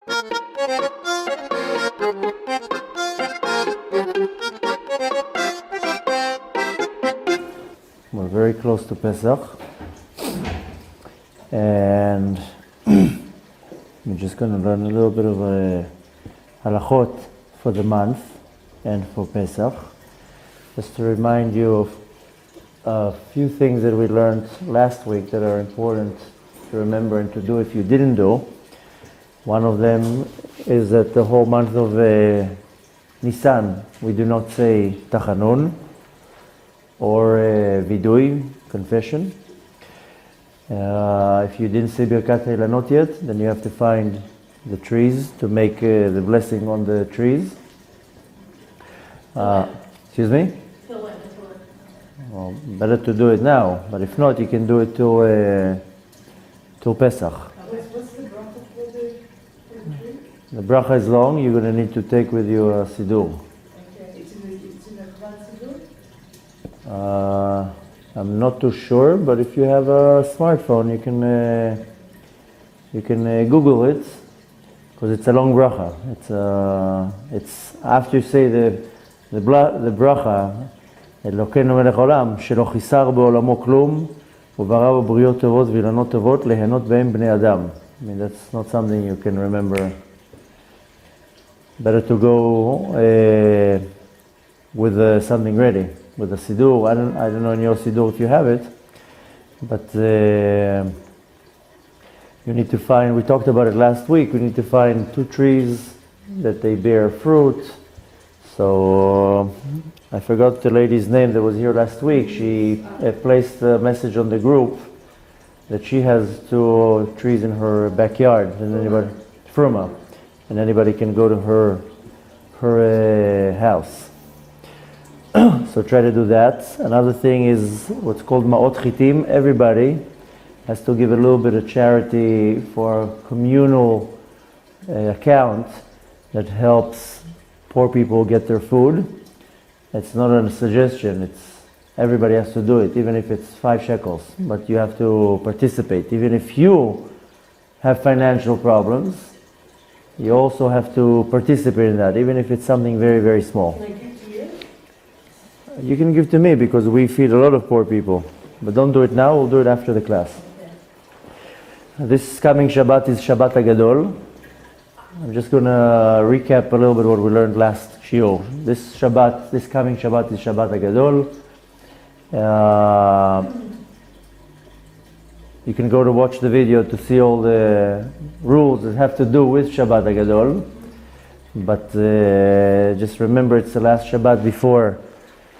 We're very close to Pesach, and we're just going to learn a little bit of halachot for the month and for Pesach. Just to remind you of a few things that we learned last week that are important to remember and to do if you didn't do. One of them is that the whole month of Nisan, we do not say tachanun or vidui, confession. If you didn't say Birkat Hailanot yet, then you have to find the trees to make the blessing on the trees. Excuse me? Well, better to do it now, but if not, you can do it till Pesach. What's the bracha for the tree? The bracha is long. You're going to need to take with you a siddur. Okay, it's in a Kvat siddur? I'm not too sure, but if you have a smartphone, you can Google it, because it's a long bracha. It's after you say the bracha. אלוקינו מלך עולם, שלא חיסר בעולמו כלום, וברא בו בריאות טובות ואילנות טובות, ליהנות בהם בני אדם. I mean, that's not something you can remember. Better to go with something ready, with a siddur. I don't know in your siddur if you have it, but you need to find, we talked about it last week, we need to find 2 trees that they bear fruit. So I forgot the lady's name that was here last week. She placed a message on the group that she has 2 trees in her backyard, and anybody can go to her house. So try to do that. Another thing is what's called ma'ot chitim. Everybody has to give a little bit of charity for a communal account that helps poor people get their food. It's not a suggestion, everybody has to do it, even if it's 5 shekels, but you have to participate. Even if you have financial problems, you also have to participate in that, even if it's something very, very small. Can I give to you? You can give to me, because we feed a lot of poor people. But don't do it now, we'll do it after the class. Okay. This coming Shabbat is Shabbat HaGadol. I'm just going to recap a little bit what we learned last shiur. This coming Shabbat is Shabbat HaGadol. You can go to watch the video to see all the rules that have to do with Shabbat HaGadol. But just remember, it's the last Shabbat before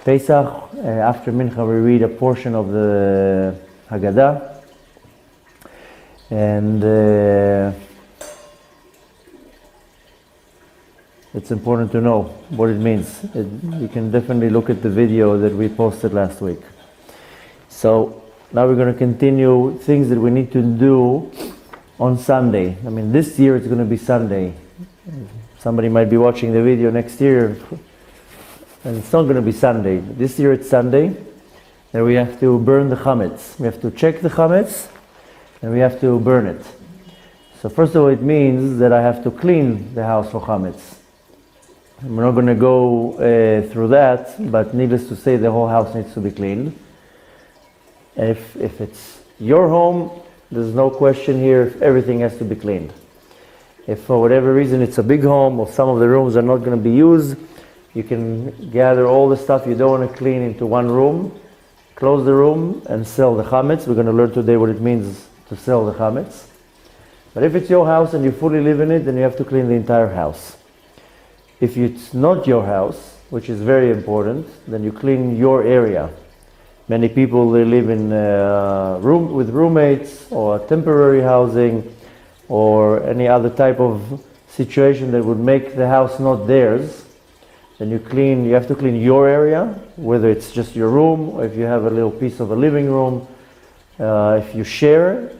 Pesach. After Mincha we read a portion of the Haggadah. And it's important to know what it means. You can definitely look at the video that we posted last week. So now we're going to continue things that we need to do on Sunday. I mean, this year it's going to be Sunday. Somebody might be watching the video next year and it's not going to be Sunday. This year it's Sunday, and we have to burn the chametz. We have to check the chametz and we have to burn it. So first of all, it means that I have to clean the house for chametz. We're not going to go through that, but needless to say, the whole house needs to be cleaned. And if it's your home, there's no question here, everything has to be cleaned. If for whatever reason it's a big home, or some of the rooms are not going to be used, you can gather all the stuff you don't want to clean into one room, close the room, and sell the chametz. We're going to learn today what it means to sell the chametz. But if it's your house and you fully live in it, then you have to clean the entire house. If it's not your house, which is very important, then you clean your area. Many people, they live in with roommates or temporary housing or any other type of situation that would make the house not theirs. Then you have to clean your area, whether it's just your room or if you have a little piece of a living room. If you share,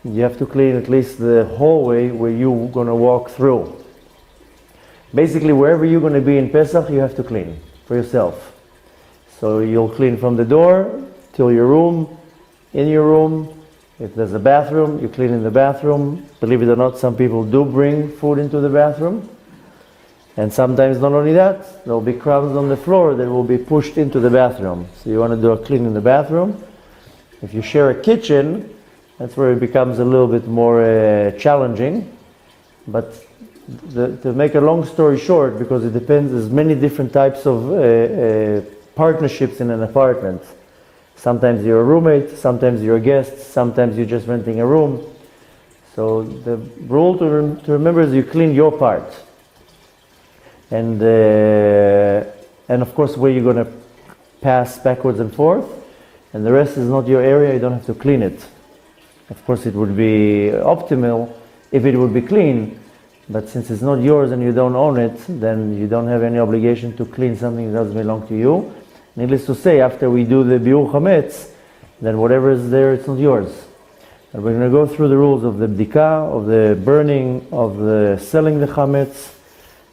you have to clean at least the hallway where you're going to walk through. Basically, wherever you're going to be in Pesach, you have to clean for yourself. So you'll clean from the door till your room, in your room, If there's a bathroom, you clean in the bathroom. Believe it or not, some people do bring food into the bathroom. And sometimes not only that, there will be crumbs on the floor that will be pushed into the bathroom. So you want to do a clean in the bathroom. If you share a kitchen, that's where it becomes a little bit more challenging. But to make a long story short, because it depends, there's many different types of partnerships in an apartment. Sometimes you're a roommate, sometimes you're a guest, sometimes you're just renting a room. So the rule to remember is you clean your part. And of course where you're going to pass backwards and forth, and the rest is not your area, you don't have to clean it. Of course it would be optimal if it would be clean, but since it's not yours and you don't own it, then you don't have any obligation to clean something that doesn't belong to you. Needless to say, after we do the biur chametz, then whatever is there, it's not yours. And we're going to go through the rules of the bdika, of the burning, of the selling the chametz,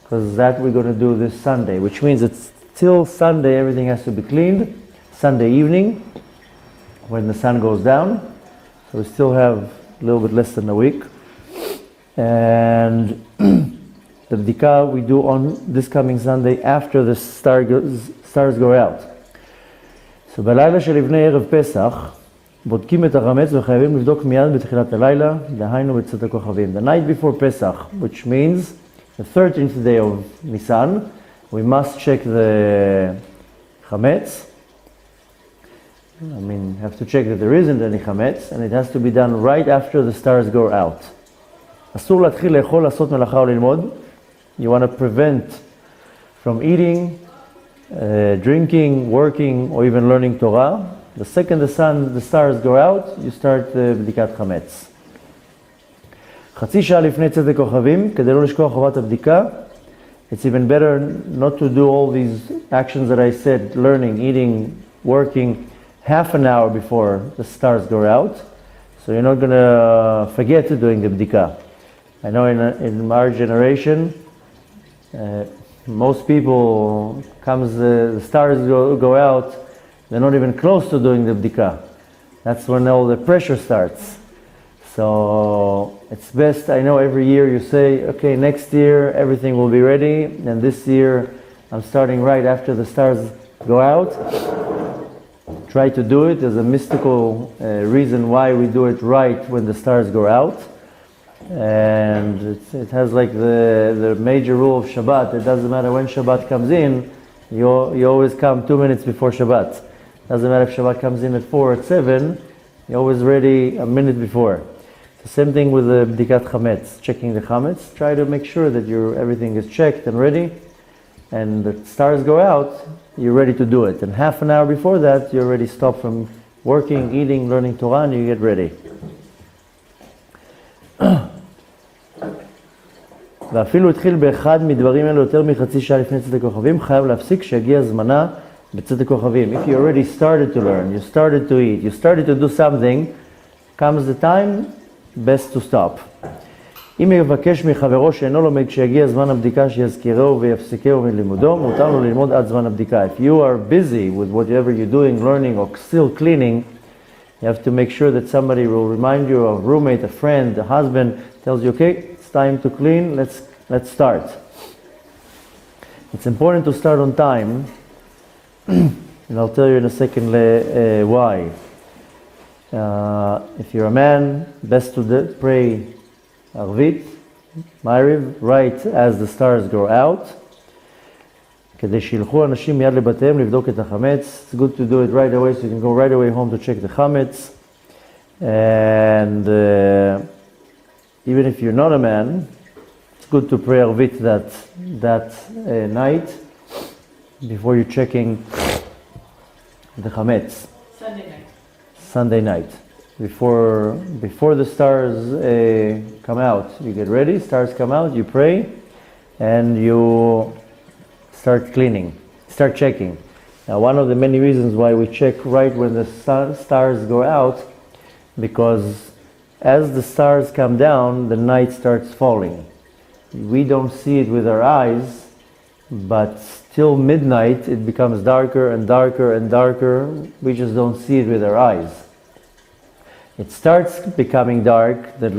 because that we're going to do this Sunday, which means it's till Sunday everything has to be cleaned, Sunday evening, when the sun goes down. So we still have a little bit less than a week. And the bdika we do on this coming Sunday after the stars go out. So בלילה שלפני ערב פסח בודקים את החמץ וחייבים לבדוק מיד בתחילת הלילה, דהיינו בצאת הכוכבים. The night before Pesach, which means the 13th day of Nisan, we must check the chametz. I mean, have to check that there isn't any chametz, and it has to be done right after the stars go out. אסור להתחיל לאכול, לעשות מלאכה או ללמוד. You want to prevent from eating, drinking, working, or even learning Torah. The second the stars go out, you start בדיקת חמץ. חצי שעה לפני צאת הכוכבים, כדי לא לשכוח חובת הבדיקה. It's even better not to do all these actions that I said, learning, eating, working, half an hour before the stars go out. So you're not going to forget doing the bdika. I know in our generation, most people, the stars go out, they're not even close to doing the bdika. That's when all the pressure starts. So it's best, I know every year you say, okay, next year everything will be ready, and this year I'm starting right after the stars go out. Try to do it. There's a mystical reason why we do it right when the stars go out. And it has like the major rule of Shabbat. It doesn't matter when Shabbat comes in, you always come 2 minutes before Shabbat. Doesn't matter if Shabbat comes in at 4 or at 7, you're always ready a minute before. The same thing with the bdikat chametz, checking the chametz. Try to make sure that everything is checked and ready, and the stars go out, you're ready to do it. And half an hour before that, you already stop from working, eating, learning Torah, and you get ready. ואפילו התחיל באחד מדברים האלה יותר מחצי שעה לפני צאת הכוכבים, חייב להפסיק כשיגיע זמנה בצאת הכוכבים. If you already started to learn, you started to eat, you started to do something, comes the time, best to stop. אם יבקש מחברו שאינו לומד כשיגיע זמן הבדיקה שיזכירו ויפסיקהו מלימודו, מותר לו ללמוד עד זמן הבדיקה. If you are busy with whatever you're doing, learning or still cleaning, you have to make sure that somebody will remind you, a roommate, a friend, a husband, tells you, okay, it's time to clean, let's start. It's important to start on time, and I'll tell you in a second why. If you're a man, best to pray Arvit, Ma'ariv, right as the stars go out. כדי שילכו אנשים מיד לבתיהם לבדוק את החמץ. It's good to do it right away, so you can go right away home to check the chametz. And even if you're not a man, it's good to pray Arvit that night before you're checking the chametz. Sunday night. Before the stars come out, you get ready, stars come out, you pray, and you start cleaning, start checking. Now, one of the many reasons why we check right when the stars go out, because as the stars come down, the night starts falling. We don't see it with our eyes, but till midnight it becomes darker and darker and darker. We just don't see it with our eyes. it starts becoming dark, the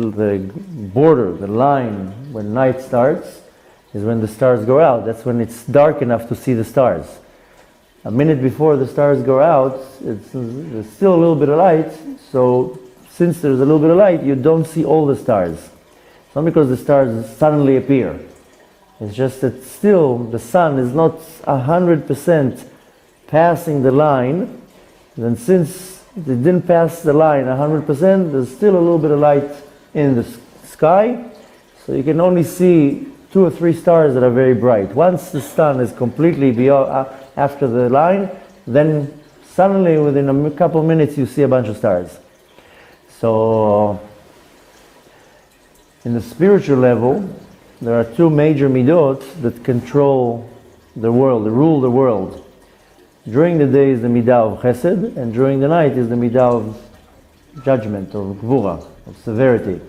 border, the line, when night starts, is when the stars go out. That's when it's dark enough to see the stars. A minute before the stars go out, there's still a little bit of light, so since there's a little bit of light, you don't see all the stars. It's not because the stars suddenly appear. It's just that still the sun is not 100% passing the line. Then since it didn't pass the line 100%, there's still a little bit of light in the sky. So you can only see 2 or 3 stars that are very bright. Once the sun is completely beyond, after the line, then suddenly within a couple minutes you see a bunch of stars. So in the spiritual level, there are 2 major midot that control the world, that rule the world. During the day is the midah of chesed, and during the night is the midah of judgment, of gvura, of severity.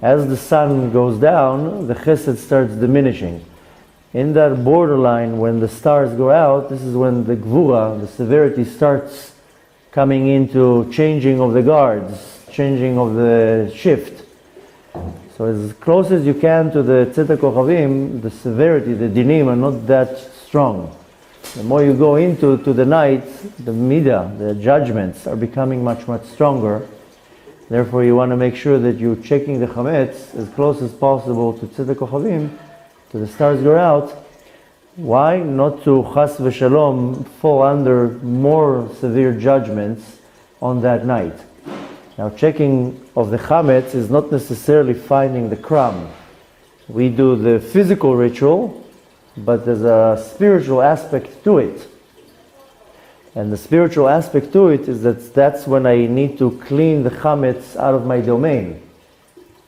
As the sun goes down, the chesed starts diminishing. In that borderline, when the stars go out, this is when the gvura, the severity, starts coming into changing of the guards, changing of the shift. So as close as you can to the tzedek kochavim, the severity, the dinim are not that strong. The more you go into the night, the midah, the judgments are becoming much, much stronger. Therefore, you want to make sure that you're checking the chametz as close as possible to tzedek kochavim, to the stars go out. Why? Not to chas v'shalom fall under more severe judgments on that night. Now, checking of the chametz is not necessarily finding the crumb. We do the physical ritual, but there's a spiritual aspect to it. And the spiritual aspect to it is that that's when I need to clean the chametz out of my domain.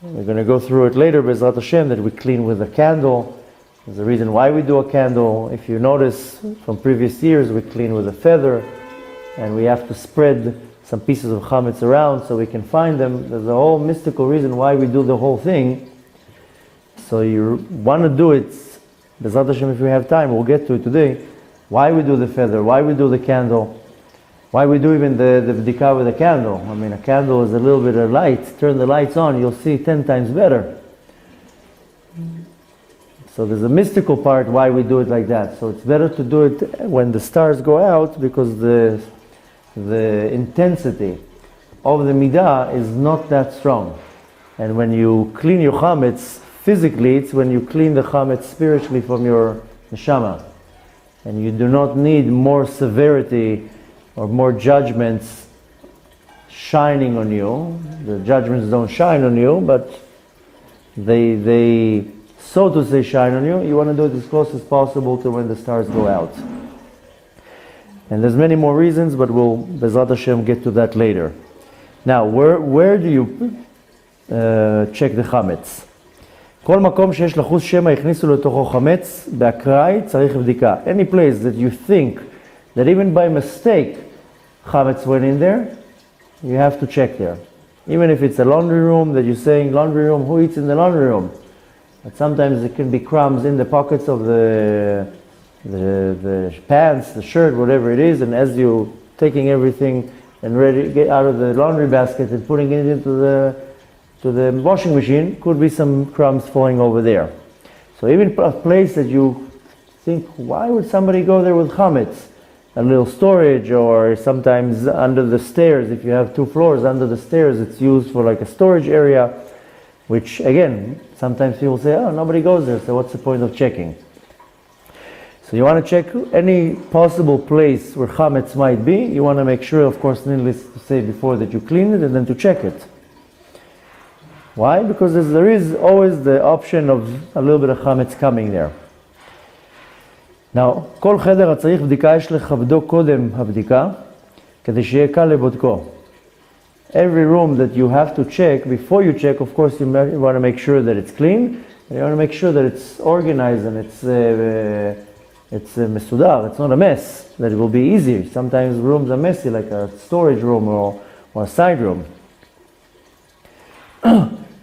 We're going to go through it later, B'ezrat Hashem, that we clean with a candle. There's a reason why we do a candle. If you notice from previous years, we clean with a feather, and we have to spread some pieces of chametz around so we can find them. There's a whole mystical reason why we do the whole thing. So you want to do it, B'ezrat Hashem, if we have time, we'll get to it today. Why we do the feather, why we do the candle, why we do even the bdika with a candle. I mean, a candle is a little bit of light. Turn the lights on, you'll see 10 times better. So there's a mystical part why we do it like that. So it's better to do it when the stars go out, because the intensity of the midah is not that strong. And when you clean your chametz physically, it's when you clean the chametz spiritually from your neshama. And you do not need more severity or more judgments shining on you. The judgments don't shine on you, but they so to say shine on you. You want to do it as close as possible to when the stars go out. And there's many more reasons, but we'll, B'ezrat Hashem, get to that later. Now, where do you check the chametz? כל מקום שיש לחוש שמא הכניסו לתוכו חמץ, באקראי צריך בדיקה. Any place that you think that even by mistake chametz went in there, you have to check there. Even if it's a laundry room that you're saying, laundry room, who eats in the laundry room? But sometimes it can be crumbs in the pockets of the pants, the shirt, whatever it is, and as you're taking everything and ready to get out of the laundry basket and putting it into the washing machine, could be some crumbs falling over there. So even a place that you think, why would somebody go there with chametz? A little storage, or sometimes under the stairs, if you have 2 floors, under the stairs it's used for like a storage area, which again, sometimes people say, oh, nobody goes there, so what's the point of checking? So you want to check any possible place where chametz might be. You want to make sure, of course, needless to say before, that you clean it and then to check it. Why? Because there is always the option of a little bit of chametz coming there. Now, כל חדר הצריך בדיקה יש לכבדו קודם הבדיקה, כדי שיהיה קל לבודקו. Every room that you have to check, before you check, of course, you want to make sure that it's clean, and you want to make sure that it's organized and it's מסודר, it's not a mess, that it will be easy. Sometimes rooms are messy, like a storage room or a side room.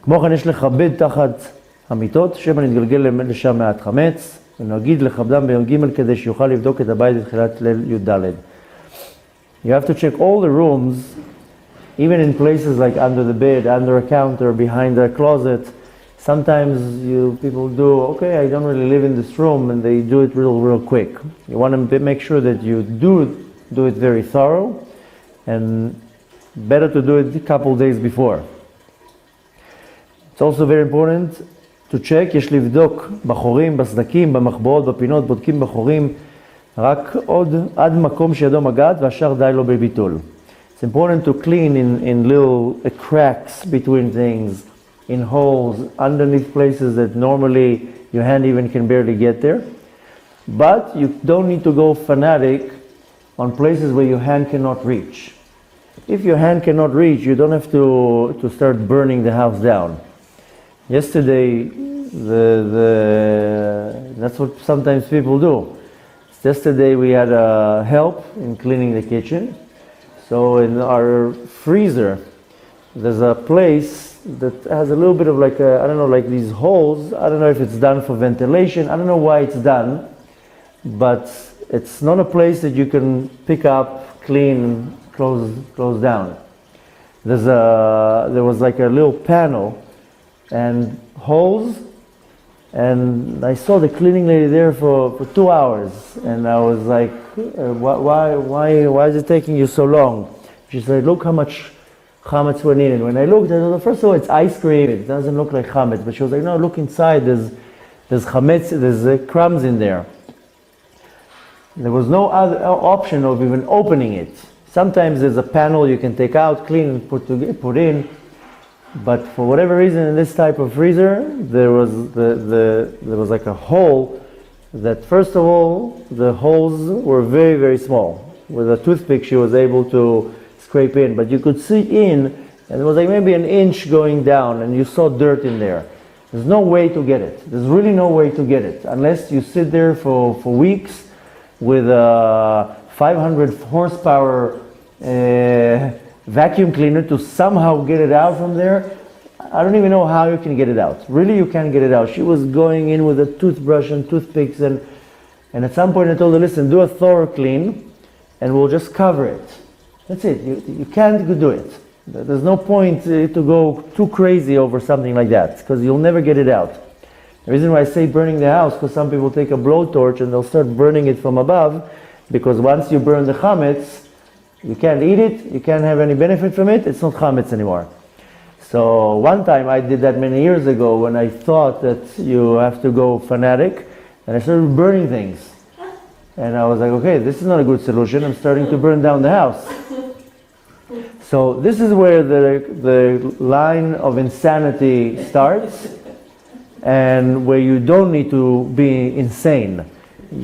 כמו כן יש לכבד תחת המיטות, שמא נתגלגל לשם מעט חמץ, ונגיד לכבדם ביום ג' כדי שיוכל לבדוק את הבית בתחילת ליל י"ד. You have to check all the rooms even in places like under the bed, under a counter, behind a closet. Sometimes people do, okay, I don't really live in this room, and they do it real quick. You want to make sure that you do it very thorough, and better to do it a couple days before. It's also very important to check, יש לבדוק בחורים, בסדקים, במחבואות, בפינות, בודקים בחורים, רק עוד עד מקום שידו מגעת והשאר די לו בביטול. It's important to clean in little cracks between things, in holes, underneath places that normally your hand even can barely get there. But you don't need to go fanatic on places where your hand cannot reach. If your hand cannot reach, you don't have to start burning the house down. Yesterday, that's what sometimes people do. Yesterday we had help in cleaning the kitchen. So in our freezer, there's a place that has a little bit of like like these holes. I don't know if it's done for ventilation. I don't know why it's done, but it's not a place that you can pick up, clean, close down. There was like a little panel and holes, and I saw the cleaning lady there for 2 hours, and I was like, why is it taking you so long? She said, look how much chametz were needed. When I looked, I thought, first of all, it's ice cream, it doesn't look like chametz, but she was like, no, look inside, there's chametz, there's crumbs in there. There was no other option of even opening it. Sometimes there's a panel you can take out, clean, and put in. But for whatever reason, in this type of freezer, there was like a hole that, first of all, the holes were very small. With a toothpick, she was able to scrape in, but you could see in, and it was like maybe an inch going down, and you saw dirt in there. There's no way to get it. There's really no way to get it, unless you sit there for weeks with a 500 horsepower vacuum cleaner to somehow get it out from there. I don't even know how you can get it out. Really, you can't get it out. She was going in with a toothbrush and toothpicks, and at some point I told her, listen, do a thorough clean, and we'll just cover it. That's it. You can't do it. There's no point to go too crazy over something like that, because you'll never get it out. The reason why I say burning the house, because some people take a blowtorch and they'll start burning it from above, because once you burn the chametz, you can't eat it, you can't have any benefit from it, it's not chametz anymore. So one time I did that many years ago when I thought that you have to go fanatic, and I started burning things. And I was like, okay, this is not a good solution, I'm starting to burn down the house. So this is where the line of insanity starts, and where you don't need to be insane.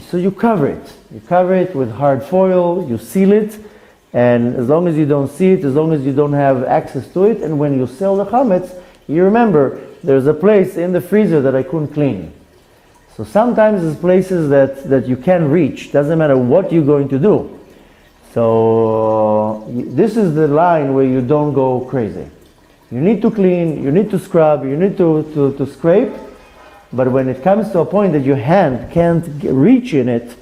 So you cover it. You cover it with hard foil, you seal it, and as long as you don't see it, as long as you don't have access to it, and when you sell the chametz, you remember there's a place in the freezer that I couldn't clean. So sometimes there's places that you can reach, doesn't matter what you're going to do. So this is the line where you don't go crazy. You need to clean, you need to scrub, you need to scrape, but when it comes to a point that your hand can't reach in it,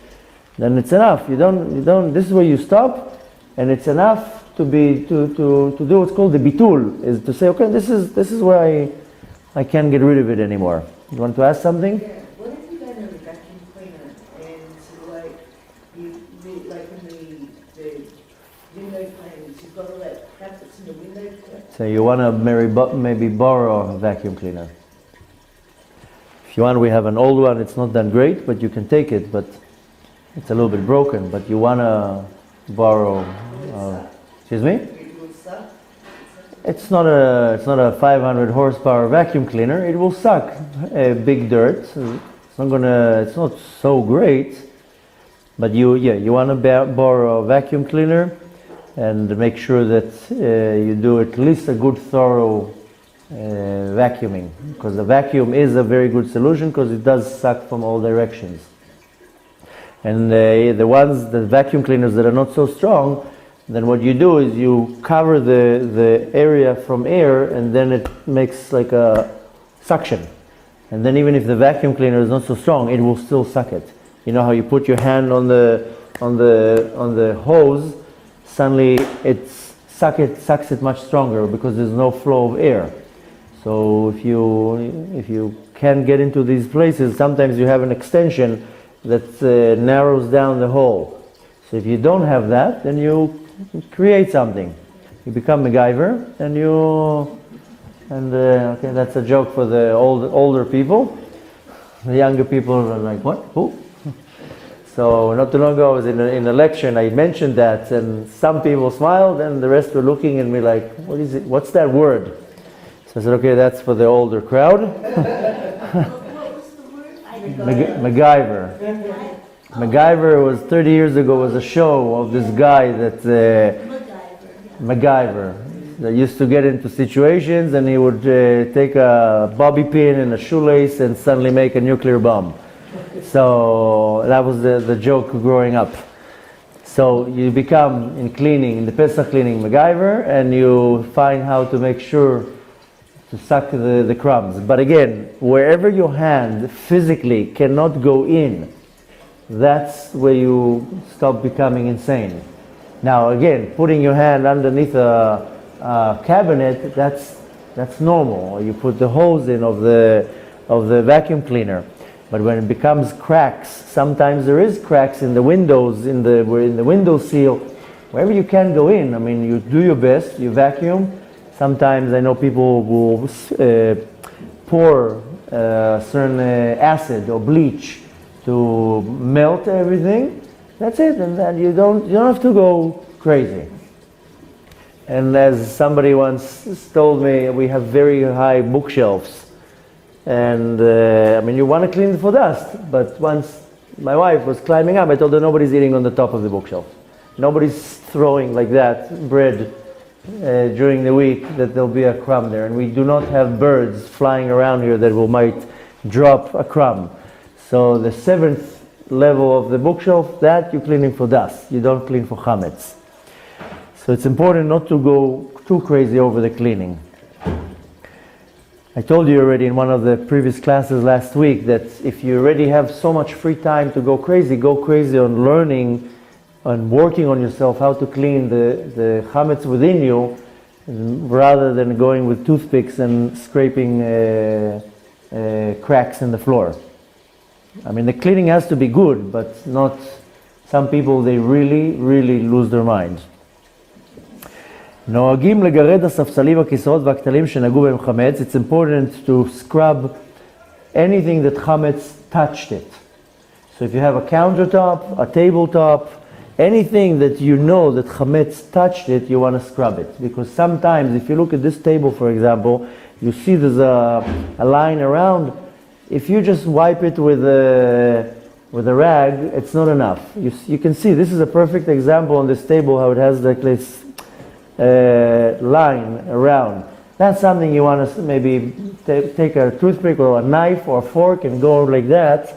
then it's enough. You don't. This is where you stop. And it's enough to do what's called the bitul, is to say, okay, this is where I can't get rid of it anymore. You want to ask something? Yeah. What if you got a vacuum cleaner and like like in the window cleaners, you've got all that crap that's in the window cleaner? So you want to maybe borrow a vacuum cleaner. If you want, we have an old one. It's not that great, but you can take it. But it's a little bit broken. But you want to borrow. Excuse me? It will suck. It's not a 500 horsepower vacuum cleaner. It will suck big dirt. It's not so great, but you want to borrow a vacuum cleaner, and make sure that you do at least a good thorough vacuuming, because the vacuum is a very good solution, because it does suck from all directions. And the vacuum cleaners that are not so strong, then what you do is you cover the area from air, and then it makes like a suction. And then even if the vacuum cleaner is not so strong, it will still suck it. You know how you put your hand on the hose, suddenly it's sucks it much stronger because there's no flow of air. So if you can get into these places, sometimes you have an extension that narrows down the hole. So if you don't have that, then you create something. You become MacGyver, okay, that's a joke for the older people. The younger people are like, what? Who? So not too long ago, I was in a lecture and I mentioned that, and some people smiled, and the rest were looking at me like, what is it? What's that word? So I said, okay, that's for the older crowd. What was the word? MacGyver. MacGyver was 30 years ago was a show of this guy that MacGyver that used to get into situations and he would take a bobby pin and a shoelace and suddenly make a nuclear bomb. So that was the joke growing up. So you become in cleaning, in the Pesach cleaning, MacGyver, and you find how to make sure to suck the crumbs. But again, wherever your hand physically cannot go in, that's where you stop becoming insane. Now again, putting your hand underneath a cabinet, that's normal. Or you put the hose in of the vacuum cleaner. But when it becomes cracks, sometimes there is cracks in the windows, in the window seal, wherever you can go in. I mean, you do your best, you vacuum. Sometimes I know people will pour certain acid or bleach to melt everything. That's it, and then you don't have to go crazy. And as somebody once told me, we have very high bookshelves, and I mean, you want to clean it for dust. But once my wife was climbing up, I told her nobody's eating on the top of the bookshelf. Nobody's throwing like that bread during the week that there'll be a crumb there, and we do not have birds flying around here that might drop a crumb. So the 7th level of the bookshelf, that you're cleaning for dust. You don't clean for chametz. So it's important not to go too crazy over the cleaning. I told you already in one of the previous classes last week that if you already have so much free time to go crazy on learning and working on yourself how to clean the chametz within you, rather than going with toothpicks and scraping cracks in the floor. I mean, the cleaning has to be good, but not, some people, they really lose their mind. נוהגים לגרד הספסלים, הכיסאות והכתלים שנגעו בהם חמץ. It's important to scrub anything that chametz touched it. So if you have a countertop, a tabletop, anything that you know that chametz touched it, you want to scrub it. Because sometimes, if you look at this table, for example, you see there's a line around. If you just wipe it with a rag, it's not enough. You can see, this is a perfect example on this table, how it has like this line around. That's something you want to maybe take a toothpick or a knife or a fork and go like that,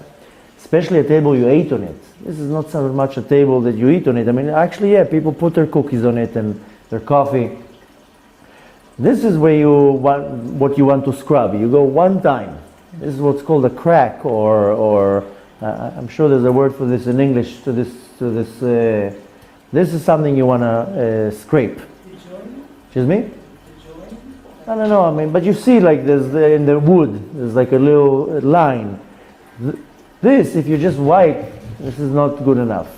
especially a table you ate on it. This is not so much a table that you eat on it. I mean, actually, yeah, people put their cookies on it and their coffee. This is where what you want to scrub. You go one time. This is what's called a crack, or I'm sure there's a word for this in English. This is something you want to scrape. Excuse me? I don't know. I mean, but you see, like there's in the wood, there's like a little line. This, if you just wipe, this is not good enough.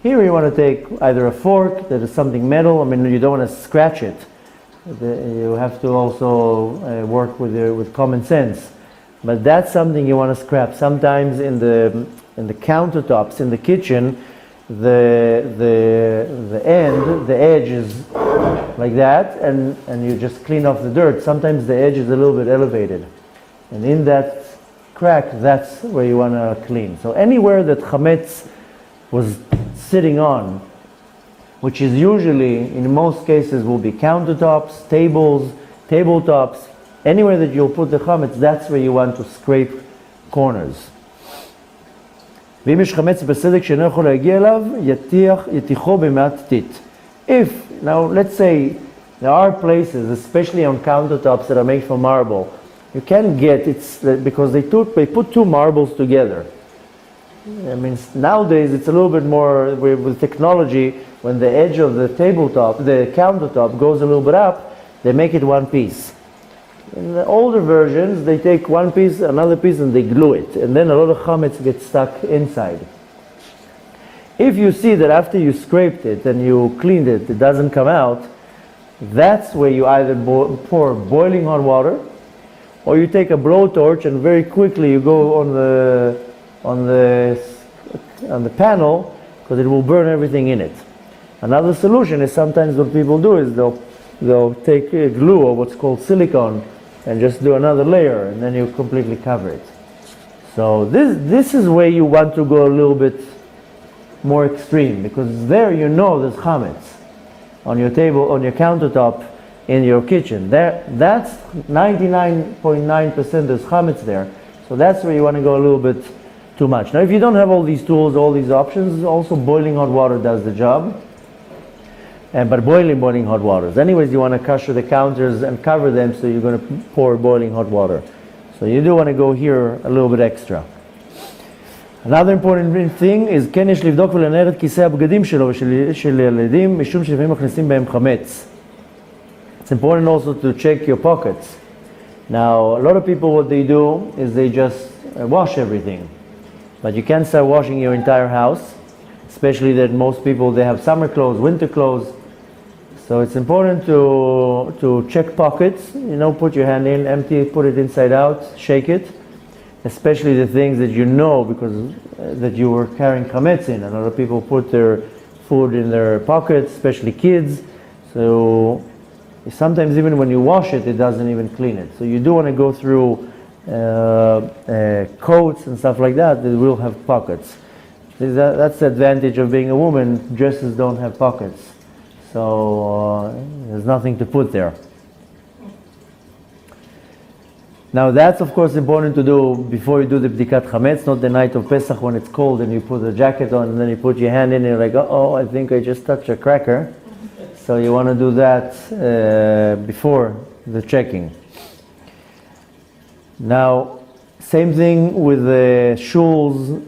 Here you want to take either a fork that is something metal. I mean, you don't want to scratch it. You have to also work with common sense. But that's something you want to scrap. Sometimes in the countertops in the kitchen, the edge is like that, and you just clean off the dirt. Sometimes the edge is a little bit elevated, and in that crack, that's where you want to clean. So anywhere that chametz was sitting on, which is usually, in most cases, will be countertops, tables, tabletops, anywhere that you'll put the chametz, that's where you want to scrape corners. ואם יש חמץ בסדק שאינו יכול להגיע אליו, יתיחו במעט טיט. Now let's say there are places, especially on countertops that are made from marble, you can get, because they put two marbles together. I mean, nowadays it's a little bit more with technology. When the edge of the tabletop, the countertop goes a little bit up, they make it one piece. In the older versions, they take one piece, another piece, and they glue it. And then a lot of chametz gets stuck inside. If you see that after you scraped it and you cleaned it, it doesn't come out, that's where you either pour boiling hot water, or you take a blowtorch and very quickly you go on the panel, because it will burn everything in it. Another solution is sometimes what people do is they'll take glue or what's called silicone and just do another layer, and then you completely cover it. So this is where you want to go a little bit more extreme, because there you know there's chametz on your table, on your countertop in your kitchen. That's 99.9% there's chametz there. So that's where you want to go a little bit too much. Now if you don't have all these tools, all these options, also boiling hot water does the job. But boiling hot waters. Anyways, you want to kosher the counters and cover them, so you're going to pour boiling hot water. So you do want to go here a little bit extra. Another important thing is כן יש לבדוק ולנער את כיסא הבגדים שלו ושל ילדים משום שלפעמים מכניסים בהם חמץ. It's important also to check your pockets. Now, a lot of people, what they do is they just wash everything. But you can't start washing your entire house, especially that most people, they have summer clothes, winter clothes. So it's important to check pockets, put your hand in, empty it, put it inside out, shake it. Especially the things that you know, because that you were carrying chametz in. A lot of people put their food in their pockets, especially kids. So sometimes even when you wash it, it doesn't even clean it. So you do want to go through coats and stuff like that will have pockets. That's the advantage of being a woman. Dresses don't have pockets. So there's nothing to put there. Now that's of course important to do before you do the bdikat chametz, not the night of Pesach when it's cold and you put the jacket on and then you put your hand in and you're like, oh, I think I just touched a cracker. So you want to do that before the checking. Now, same thing with the shuls,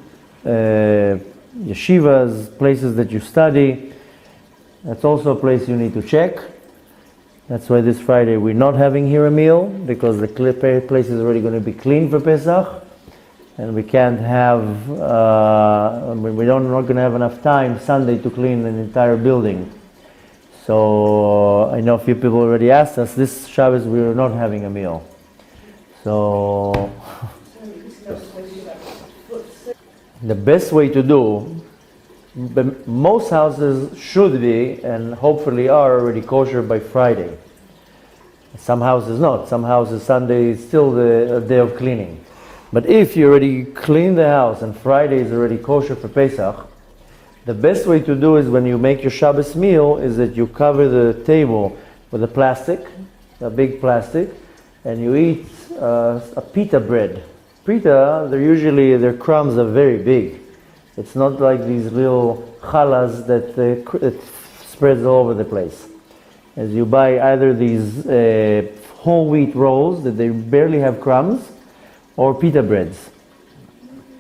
yeshivas, places that you study. That's also a place you need to check. That's why this Friday we're not having here a meal, because the place is already going to be clean for Pesach, and we can't have, we're not going to have enough time Sunday to clean an entire building. So I know a few people already asked us, this Shabbos we're not having a meal. So the best way to do, most houses should be and hopefully are already kosher by Friday. Some houses not. Some houses Sunday is still the day of cleaning. But if you already clean the house and Friday is already kosher for Pesach, the best way to do is when you make your Shabbos meal is that you cover the table with a big plastic, and you eat a pita bread. Pita, their crumbs are very big. It's not like these little challahs that spreads all over the place. As you buy either these whole wheat rolls that they barely have crumbs, or pita breads.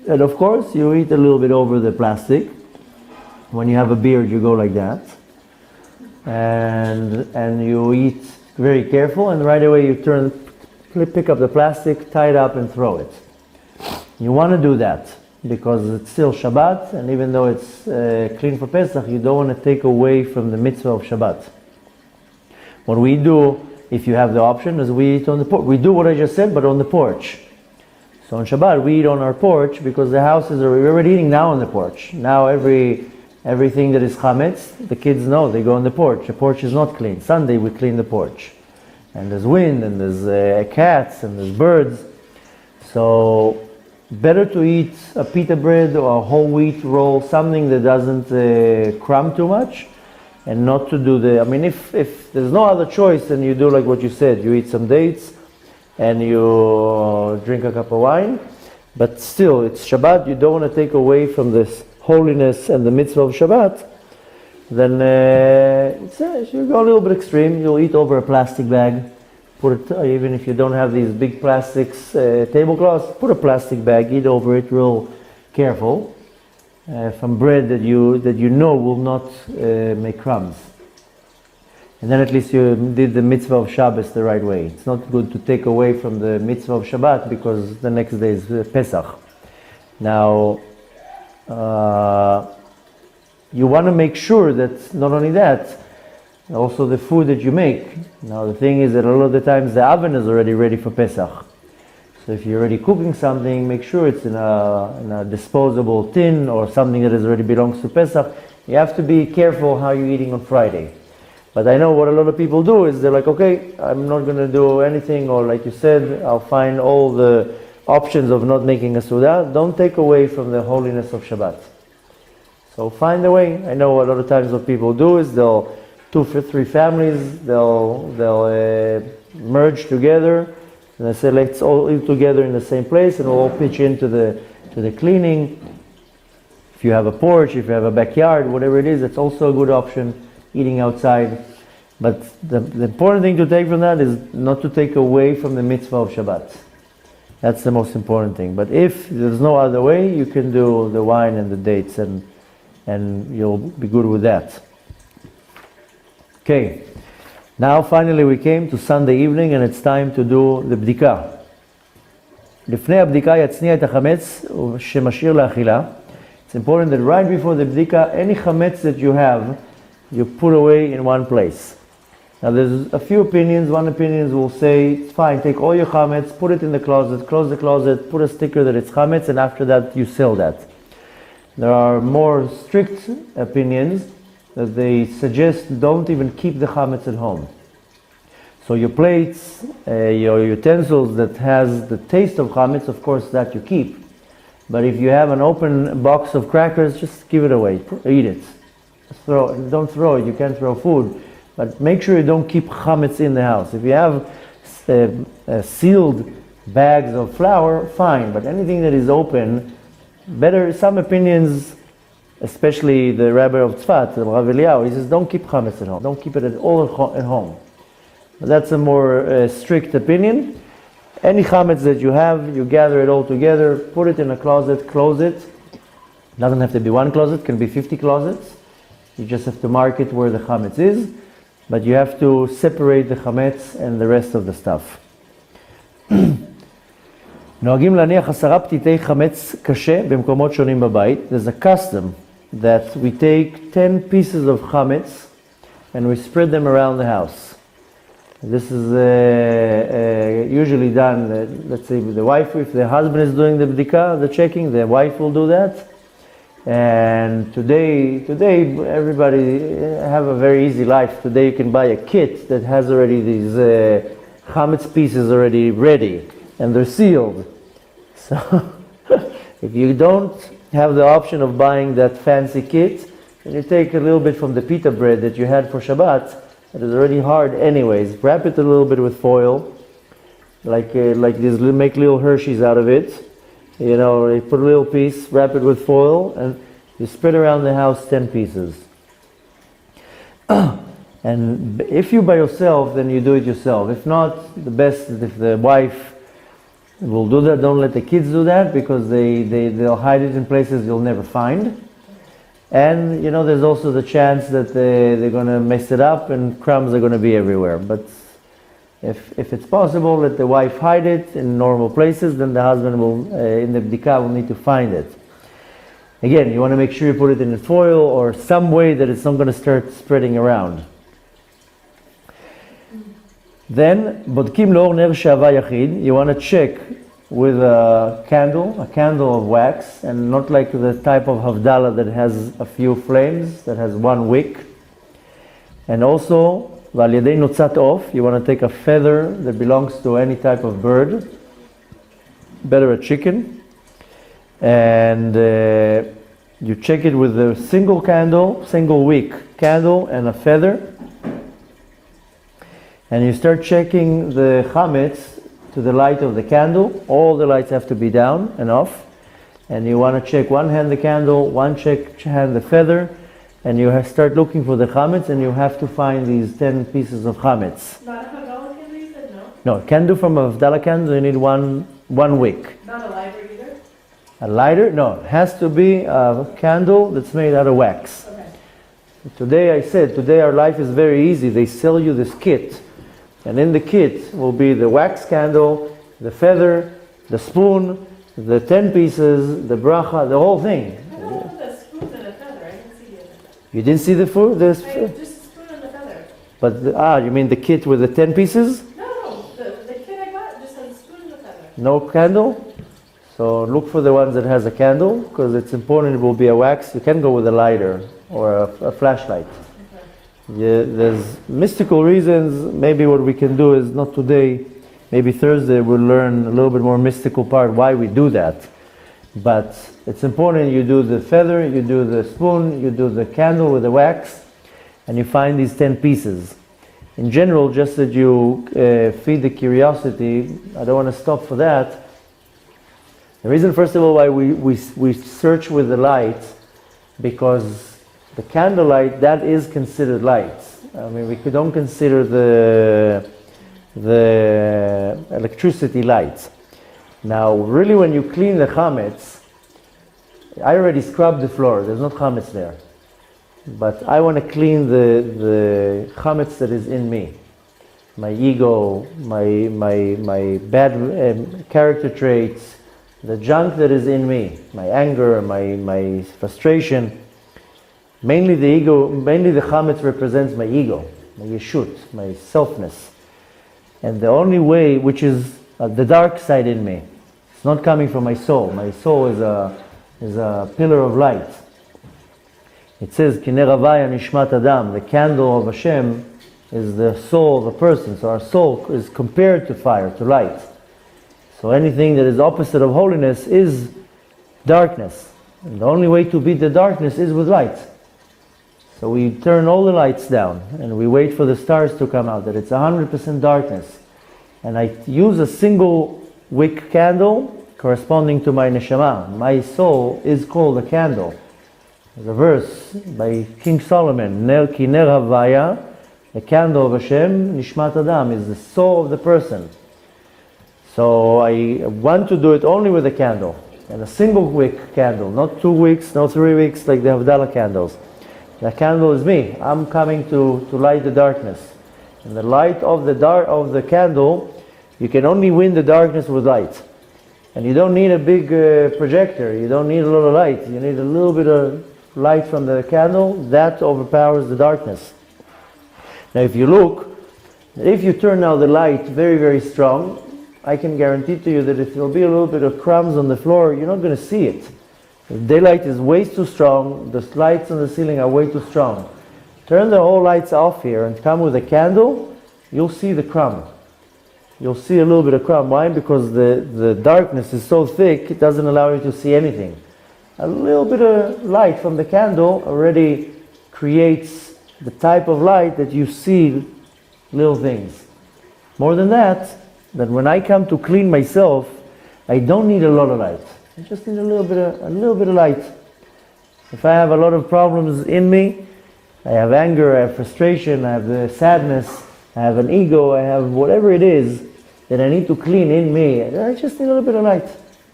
And of course, you eat a little bit over the plastic. When you have a beard, you go like that. And you eat very careful, and right away you pick up the plastic, tie it up, and throw it. You want to do that because it's still Shabbat, and even though it's clean for Pesach, you don't want to take away from the mitzvah of Shabbat. What we do, if you have the option, is we eat on the porch. We do what I just said, but on the porch. So on Shabbat, we eat on our porch because the houses we're already eating now on the porch. Now everything that is chametz, the kids know, they go on the porch. The porch is not clean. Sunday we clean the porch. And there's wind, and there's cats, and there's birds. So better to eat a pita bread or a whole wheat roll, something that doesn't crumb too much, and not to do if there's no other choice, then you do like what you said. You eat some dates, and you drink a cup of wine. But still, it's Shabbat. You don't want to take away from this holiness and the mitzvah of Shabbat. Then you go a little bit extreme. You'll eat over a plastic bag. Put it, even if you don't have these big plastics tablecloths, put a plastic bag. Eat over it real careful. from bread that you know will not make crumbs. And then at least you did the mitzvah of Shabbos the right way. It's not good to take away from the mitzvah of Shabbat because the next day is Pesach. Now, you want to make sure that not only that, also the food that you make. Now the thing is that a lot of the times the oven is already ready for Pesach. So if you're already cooking something, make sure it's in a disposable tin or something that already belongs to Pesach. You have to be careful how you're eating on Friday. But I know what a lot of people do is they're like, okay, I'm not going to do anything, or like you said, I'll find all the options of not making a Suda. Don't take away from the holiness of Shabbat. So find a way. I know a lot of times what people do is they'll 2 or 3 families, they'll merge together, and they say let's all eat together in the same place, and we'll all pitch into the cleaning. If you have a porch, if you have a backyard, whatever it is, it's also a good option. Eating outside. But the important thing to take from that is not to take away from the mitzvah of Shabbat. That's the most important thing. But if there's no other way, you can do the wine and the dates, and you'll be good with that. Okay, now finally we came to Sunday evening, and it's time to do the bdika. לפני הבדיקה יצניע את החמץ שמשאיר לאכילה. It's important that right before the bdika, any chametz that you have, you put away in one place. Now there's a few opinions. One opinion will say, it's fine, take all your chametz, put it in the closet, close the closet, put a sticker that it's chametz, and after that you sell that. There are more strict opinions that they suggest don't even keep the chametz at home. So your plates, your utensils that has the taste of chametz, of course that you keep. But if you have an open box of crackers, just give it away, eat it. Don't throw it, you can't throw food. But make sure you don't keep chametz in the house. If you have sealed bags of flour, fine. But anything that is open, better. Some opinions, especially the rabbi of Tzfat, Rav Eliyahu, he says don't keep chametz at home. Don't keep it at all at home. But that's a more strict opinion. Any chametz that you have, you gather it all together, put it in a closet, close it. It doesn't have to be one closet, it can be 50 closets. You just have to mark it where the chametz is, but you have to separate the chametz and the rest of the stuff. נוהגים להניח 10 פתיתי חמץ קשה במקומות שונים בבית. There's a custom that we take 10 pieces of chametz and we spread them around the house. This is usually done, let's say with the wife, if the husband is doing the bdika, the checking, the wife will do that. And today everybody have a very easy life. Today you can buy a kit that has already these chametz pieces already ready, and they're sealed. So if you don't have the option of buying that fancy kit, then you take a little bit from the pita bread that you had for Shabbat, that is already hard anyways. Wrap it a little bit with foil, like this, make little Hershey's out of it. You know, you put a little piece, wrap it with foil, and you spread around the house 10 pieces. And if you're by yourself, then you do it yourself. If not, the best is if the wife will do that. Don't let the kids do that, because they'll hide it in places you'll never find. And, you know, there's also the chance that they're going to mess it up and crumbs are going to be everywhere. But if it's possible, let the wife hide it in normal places, then the husband will, in the bdika, will need to find it. Again, you want to make sure you put it in a foil or some way that it's not going to start spreading around. Then, bodkim לאור נר שעבה יחיד, you want to check with a candle of wax, and not like the type of havdalah that has a few flames, that has one wick. And also, ועל ידי נוצת עוף, you want to take a feather that belongs to any type of bird, better a chicken, and you check it with a single wick candle and a feather, and you start checking the chametz to the light of the candle. All the lights have to be down and off, and you want to check one hand the candle, one hand the feather, and you start looking for the chametz, and you have to find these 10 pieces of chametz. Not a Havdalah candle, you said? No? No, candle from a Havdalah candle, you need one wick. Not a lighter either? A lighter? No, it has to be a candle that's made out of wax. Okay. Today our life is very easy. They sell you this kit, and in the kit will be the wax candle, the feather, the spoon, the 10 pieces, the bracha, the whole thing. No, the spoon and the feather. I didn't see it. You didn't see the food? Just the spoon and the feather. But you mean the kit with the 10 pieces? No, the kit I got just has a spoon and the feather. No candle? So look for the ones that has a candle, because it's important it will be a wax. You can go with a lighter or a flashlight. Okay. Yeah, there's mystical reasons. Maybe what we can do is not today, maybe Thursday we'll learn a little bit more mystical part why we do that. But it's important you do the feather, you do the spoon, you do the candle with the wax, and you find these 10 pieces. In general, just that you feed the curiosity, I don't want to stop for that. The reason, first of all, why we search with the light, because the candlelight, that is considered light. I mean, we don't consider the electricity light. Now, really, when you clean the chametz, I already scrubbed the floor. There's no chametz there. But I want to clean the chametz that is in me. My ego, my bad character traits, the junk that is in me, my anger, my frustration. Mainly the ego, mainly the chametz represents my ego, my yeshut, my selfness. And the only way, which is the dark side in me, it's not coming from my soul. My soul is a pillar of light. It says, Kinei Ravaya Nishmat Adam, the candle of Hashem is the soul of a person. So our soul is compared to fire, to light. So anything that is opposite of holiness is darkness. And the only way to beat the darkness is with light. So we turn all the lights down and we wait for the stars to come out, that it's 100% darkness. And I use a single wick candle corresponding to my neshama. My soul is called a candle. There's a verse by King Solomon, Ner ki ner havaya, the candle of Hashem, Nishmat Adam, is the soul of the person. So I want to do it only with a candle, and a single wick candle, not 2 weeks, not 3 weeks like the Havdalah candles. The candle is me. I'm coming to light the darkness. And the light of the candle, you can only win the darkness with light. And you don't need a big projector. You don't need a lot of light. You need a little bit of light from the candle. That overpowers the darkness. Now if you look, if you turn now the light very, very strong, I can guarantee to you that if there will be a little bit of crumbs on the floor, you're not going to see it. The daylight is way too strong. The lights on the ceiling are way too strong. Turn the whole lights off here and come with a candle, you'll see the crumb. You'll see a little bit of crumb. Why? Because the darkness is so thick, it doesn't allow you to see anything. A little bit of light from the candle already creates the type of light that you see little things. More than that when I come to clean myself, I don't need a lot of light. I just need a little bit of light. If I have a lot of problems in me, I have anger, I have frustration, I have the sadness, I have an ego, I have whatever it is that I need to clean in me, I just need a little bit of light.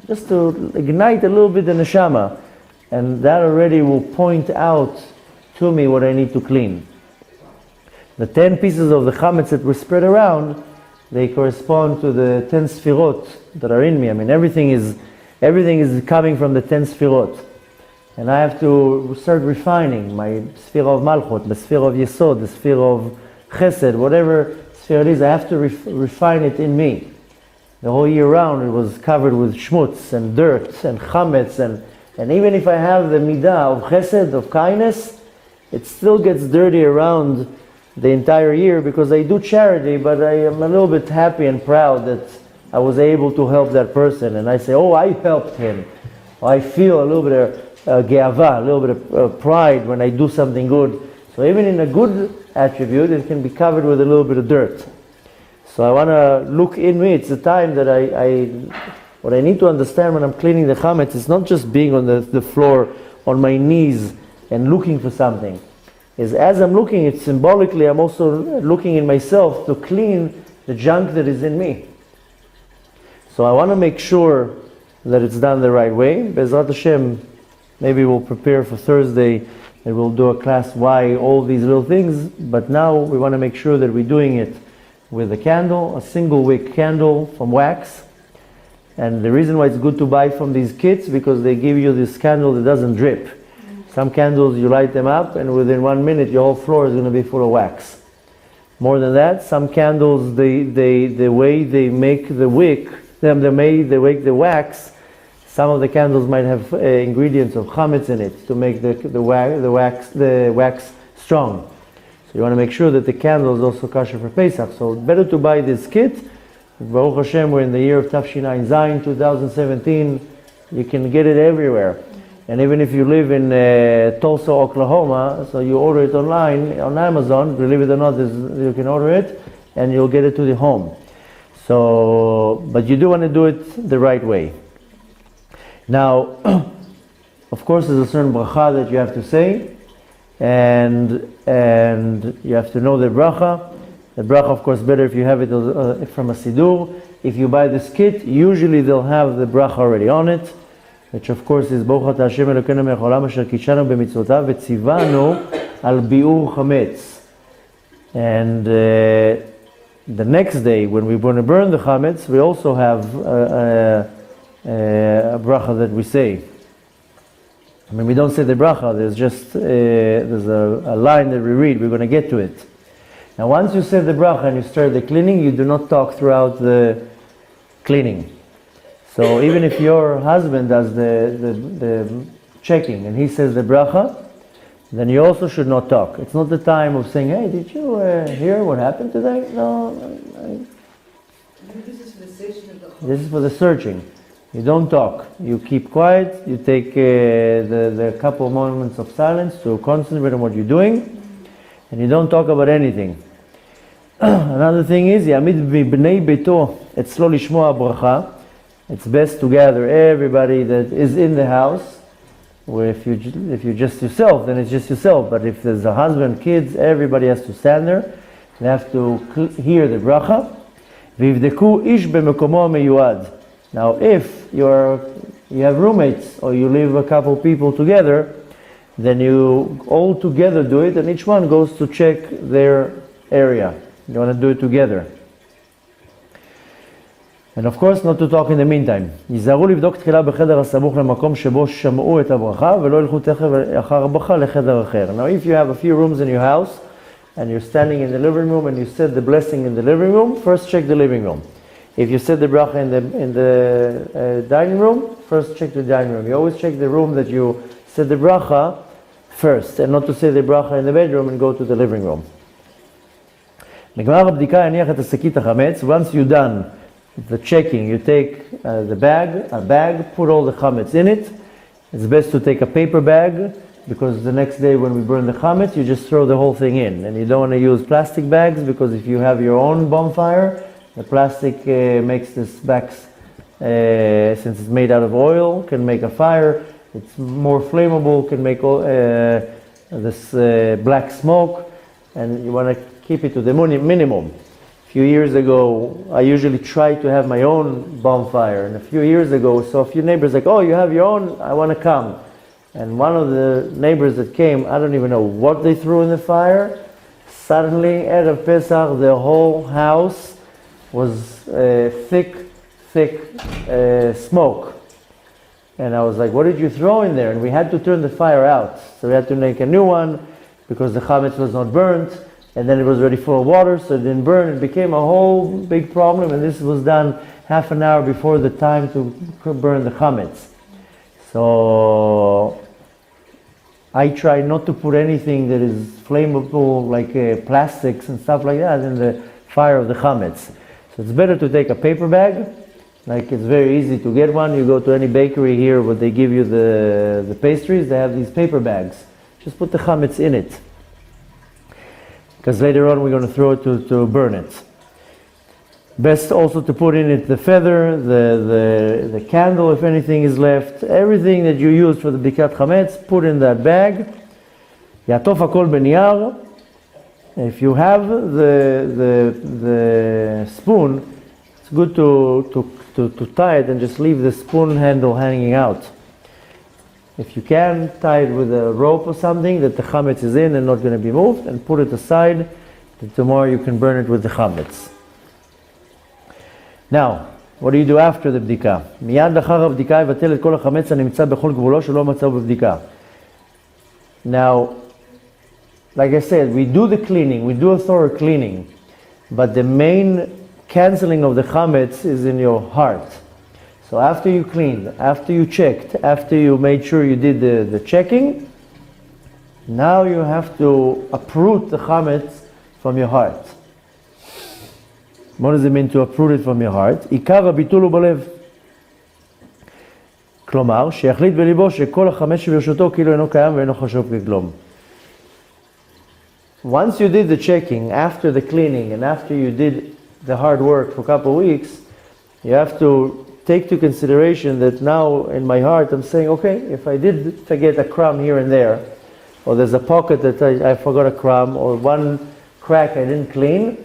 Just to ignite a little bit the neshama. And that already will point out to me what I need to clean. The 10 pieces of the chametz that were spread around, they correspond to the 10 sfirot that are in me. I mean, everything is coming from the 10 sfirot. And I have to start refining my sphere of malchut, the sphere of yesod, the sphere of chesed, whatever sphere it is, I have to refine it in me. The whole year round it was covered with schmutz and dirt and chametz, and even if I have the midah of chesed, of kindness, it still gets dirty around the entire year because I do charity, but I am a little bit happy and proud that I was able to help that person. And I say, oh, I helped him. I feel a little bit of ge'ava, a little bit of pride when I do something good. So even in a good attribute, it can be covered with a little bit of dirt. So I want to look in me. It's the time that what I need to understand when I'm cleaning the chametz, it's not just being on the floor, on my knees, and looking for something. Is as I'm looking, it's symbolically, I'm also looking in myself to clean the junk that is in me. So I want to make sure that it's done the right way. Be'ezrat Hashem, maybe we'll prepare for Thursday and we'll do a class why all these little things, but now we want to make sure that we're doing it with a candle, a single wick candle from wax. And the reason why it's good to buy from these kits, because they give you this candle that doesn't drip. Some candles, you light them up and within 1 minute your whole floor is going to be full of wax. More than that, some candles, the way they make the wick, they make the wax, some of the candles might have ingredients of chametz in it to make the wax strong. So you want to make sure that the candle is also kosher for Pesach. So better to buy this kit. Baruch Hashem, we're in the year of Tafshinai Zayin 2017. You can get it everywhere. And even if you live in Tulsa, Oklahoma, so you order it online on Amazon, believe it or not, you can order it and you'll get it to the home. So, but you do want to do it the right way. Now, of course, there's a certain bracha that you have to say, and you have to know the bracha. The bracha, of course, better if you have it from a siddur. If you buy this kit, usually they'll have the bracha already on it, which of course is Baruch Atah Hashem Elokeinu melech haolam asher kidshanu b'mitzvotav v'tzivanu al bi'ur chametz. And the next day, when we're going to burn the chametz, we also have a bracha that we say. I mean, we don't say the bracha. There's just there's a line that we read. We're going to get to it. Now, once you say the bracha and you start the cleaning, you do not talk throughout the cleaning. So even if your husband does the checking and he says the bracha, then you also should not talk. It's not the time of saying, "Hey, did you hear what happened today?" No. This is for the session of the whole. This is for the searching. You don't talk. You keep quiet. You take the couple of moments of silence to concentrate on what you're doing, and you don't talk about anything. Another thing is, Yamid b'nei beito etzlo lishmoa bracha. It's best to gather everybody that is in the house. Where if you're just yourself, then it's just yourself. But if there's a husband, kids, everybody has to stand there. They have to hear the bracha. V'ivdeku ish b'mekomo meyuad. Now, if you have roommates or you live a couple people together, then you all together do it, and each one goes to check their area. You want to do it together. And of course, not to talk in the meantime. ייזהרו לבדוק תחילה בחדר הסמוך למקום שבו שמעו את הברכה, ולא ילכו תכף אחר הברכה לחדר אחר. Now, if you have a few rooms in your house, and you're standing in the living room and you said the blessing in the living room, first check the living room. If you said the bracha in the dining room, first check the dining room. You always check the room that you said the bracha first, and not to say the bracha in the bedroom and go to the living room. נגמר הבדיקה, יניח את השקית החמץ. Once you're done the checking, you take a bag, put all the chametz in it. It's best to take a paper bag, because the next day when we burn the chametz, you just throw the whole thing in. And you don't want to use plastic bags, because if you have your own bonfire, the plastic makes this wax, since it's made out of oil, can make a fire. It's more flammable, can make this black smoke, and you want to keep it to the minimum. A few years ago, I usually try to have my own bonfire, and a few years ago, so a few neighbors like, "Oh, you have your own? I want to come." And one of the neighbors that came, I don't even know what they threw in the fire. Suddenly, at a Pesach, the whole house was thick smoke. And I was like, "What did you throw in there?" And we had to turn the fire out. So we had to make a new one, because the chametz was not burnt. And then it was already full of water, so it didn't burn. It became a whole big problem, and this was done half an hour before the time to burn the chametz. So I try not to put anything that is flammable, like plastics and stuff like that, in the fire of the chametz. So it's better to take a paper bag. Like, it's very easy to get one. You go to any bakery here, where they give you the pastries, they have these paper bags. Just put the chametz in it, because later on we're going to throw it to burn it. Best also to put in it the feather, the candle, if anything is left. Everything that you use for the bikat chametz, put in that bag. Yatof hakol b'niyar. If you have the spoon, it's good to to tie it and just leave the spoon handle hanging out. If you can, tie it with a rope or something that the chametz is in and not going to be moved, and put it aside, and tomorrow you can burn it with the chametz. Now, what do you do after the בדיקה? מיד לאחר הבדיקה יבטל את כל החמץ הנמצא בכל גבולו שלא מצאו בבדיקה. Now, like I said, we do the cleaning, we do a thorough cleaning, but the main canceling of the chametz is in your heart. So after you cleaned, after you checked, after you made sure you did the checking, now you have to uproot the chametz from your heart. What does it mean to uproot it from your heart? עיקר הביטול הוא בלב. כלומר, שיחליט בליבו שכל החמץ שברשותו כאילו אינו קיים ואינו חשוב ככלום. Once you did the checking, after the cleaning, and after you did the hard work for a couple of weeks, you have to take to consideration that now in my heart I'm saying, okay, if I did forget a crumb here and there, or there's a pocket that I forgot a crumb, or one crack I didn't clean,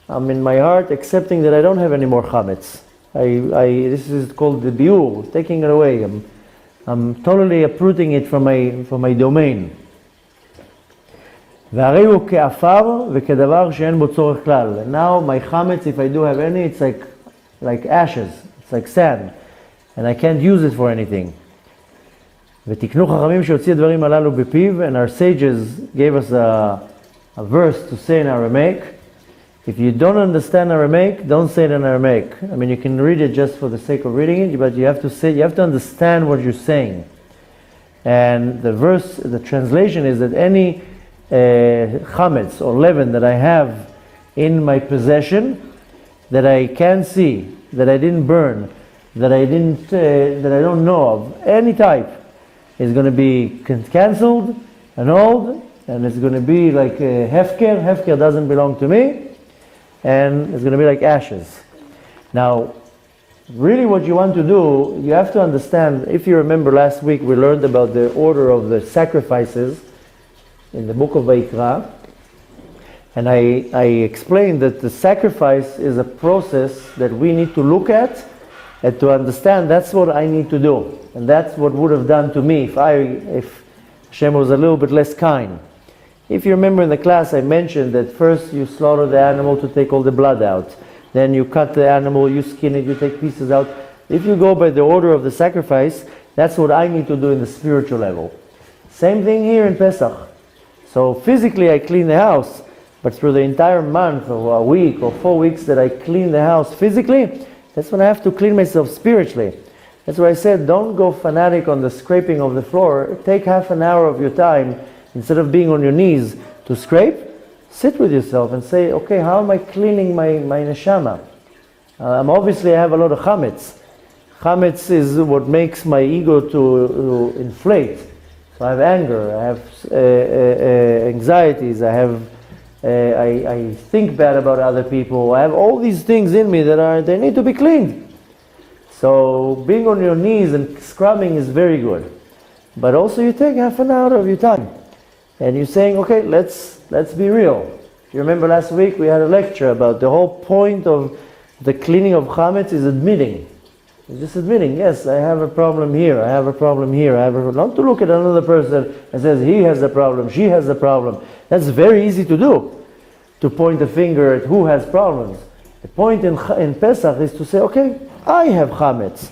I'm in my heart accepting that I don't have any more chametz. This is called the biur, taking it away. I'm totally uprooting it from my domain. והרי הוא כעפר וכדבר שאין בו צורך כלל. And now my chametz, if I do have any, it's like ashes, it's like sand, and I can't use it for anything. ותקנו חכמים שהוציא הדברים הללו בפיו, and our sages gave us a verse to say in Aramaic. If you don't understand Aramaic, don't say it in Aramaic. I mean, you can read it just for the sake of reading it, but you have to understand what you're saying. And the verse, the translation is that any chametz or leaven that I have in my possession, that I can't see, that I didn't burn, that I don't know of, any type, is going to be cancelled, annulled, and it's going to be like hefker. Hefker doesn't belong to me, and it's going to be like ashes. Now, really what you want to do, you have to understand, if you remember last week we learned about the order of the sacrifices in the book of Vayikra, and I explained that the sacrifice is a process that we need to look at and to understand that's what I need to do, and that's what would have done to me if Hashem was a little bit less kind. If you remember in the class I mentioned that first you slaughter the animal to take all the blood out, then you cut the animal, you skin it, you take pieces out. If you go by the order of the sacrifice, that's what I need to do in the spiritual level. Same thing here in Pesach. So physically I clean the house, but through the entire month or a week or 4 weeks that I clean the house physically, that's when I have to clean myself spiritually. That's why I said don't go fanatic on the scraping of the floor. Take half an hour of your time, instead of being on your knees to scrape, sit with yourself and say, okay, how am I cleaning my neshama? Obviously I have a lot of chametz. Chametz is what makes my ego to inflate. So I have anger, I have anxieties, I think bad about other people. I have all these things in me they need to be cleaned. So being on your knees and scrubbing is very good. But also you take half an hour of your time. And you're saying, okay, let's be real. You remember last week we had a lecture about the whole point of the cleaning of chametz is admitting. It's just admitting, yes, I have a problem here, I have a problem here, not to look at another person and says he has a problem, she has a problem. That's very easy to do, to point a finger at who has problems. The point in Pesach is to say, okay, I have chametz.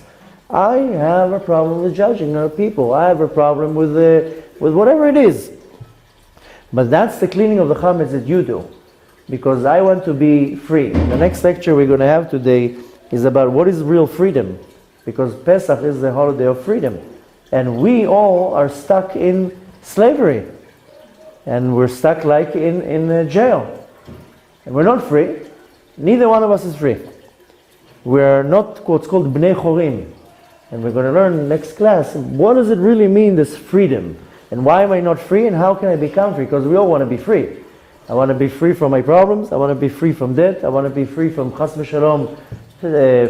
I have a problem with judging other people. I have a problem with whatever it is. But that's the cleaning of the chametz that you do, because I want to be free. The next lecture we're going to have today is about what is real freedom, because Pesach is the holiday of freedom, and we all are stuck in slavery, and we're stuck like in jail, and we're not free. Neither one of us is free. We're not what's called bnei chorim, and we're going to learn in the next class what does it really mean, this freedom. And why am I not free, and how can I become free? Because we all want to be free. I want to be free from my problems. I want to be free from debt. I want to be free from chas v'shalom,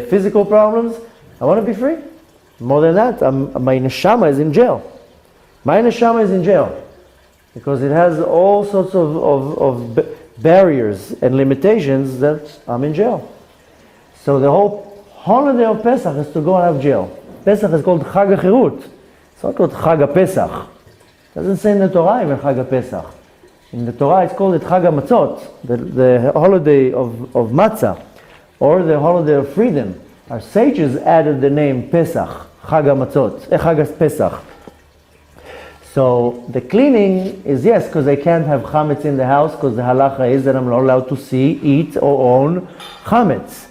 physical problems. I want to be free. More than that, my neshama is in jail. My neshama is in jail because it has all sorts of barriers and limitations that I'm in jail. So the whole holiday of Pesach is to go out of jail. Pesach is called Chag HaChirut. It's not called Chag HaPesach. It doesn't say in the Torah even Chag HaPesach. In the Torah it's called Chag HaMatzot, the holiday of matzah, or the holiday of freedom. Our sages added the name Pesach, Chag HaMatzot, Chag HaPesach. So the cleaning is, yes, because I can't have chametz in the house, because the halacha is that I'm not allowed to see, eat, or own chametz.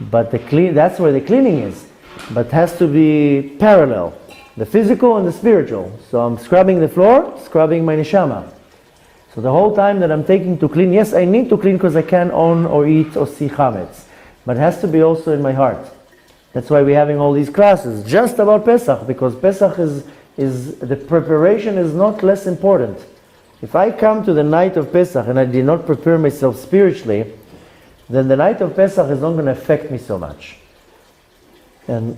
But that's where the cleaning is. But it has to be parallel, the physical and the spiritual. So I'm scrubbing the floor, scrubbing my neshama. So the whole time that I'm taking to clean, yes, I need to clean because I can't own or eat or see chametz. But it has to be also in my heart. That's why we're having all these classes, just about Pesach, because Pesach is the preparation is not less important. If I come to the night of Pesach and I did not prepare myself spiritually, then the night of Pesach is not going to affect me so much. And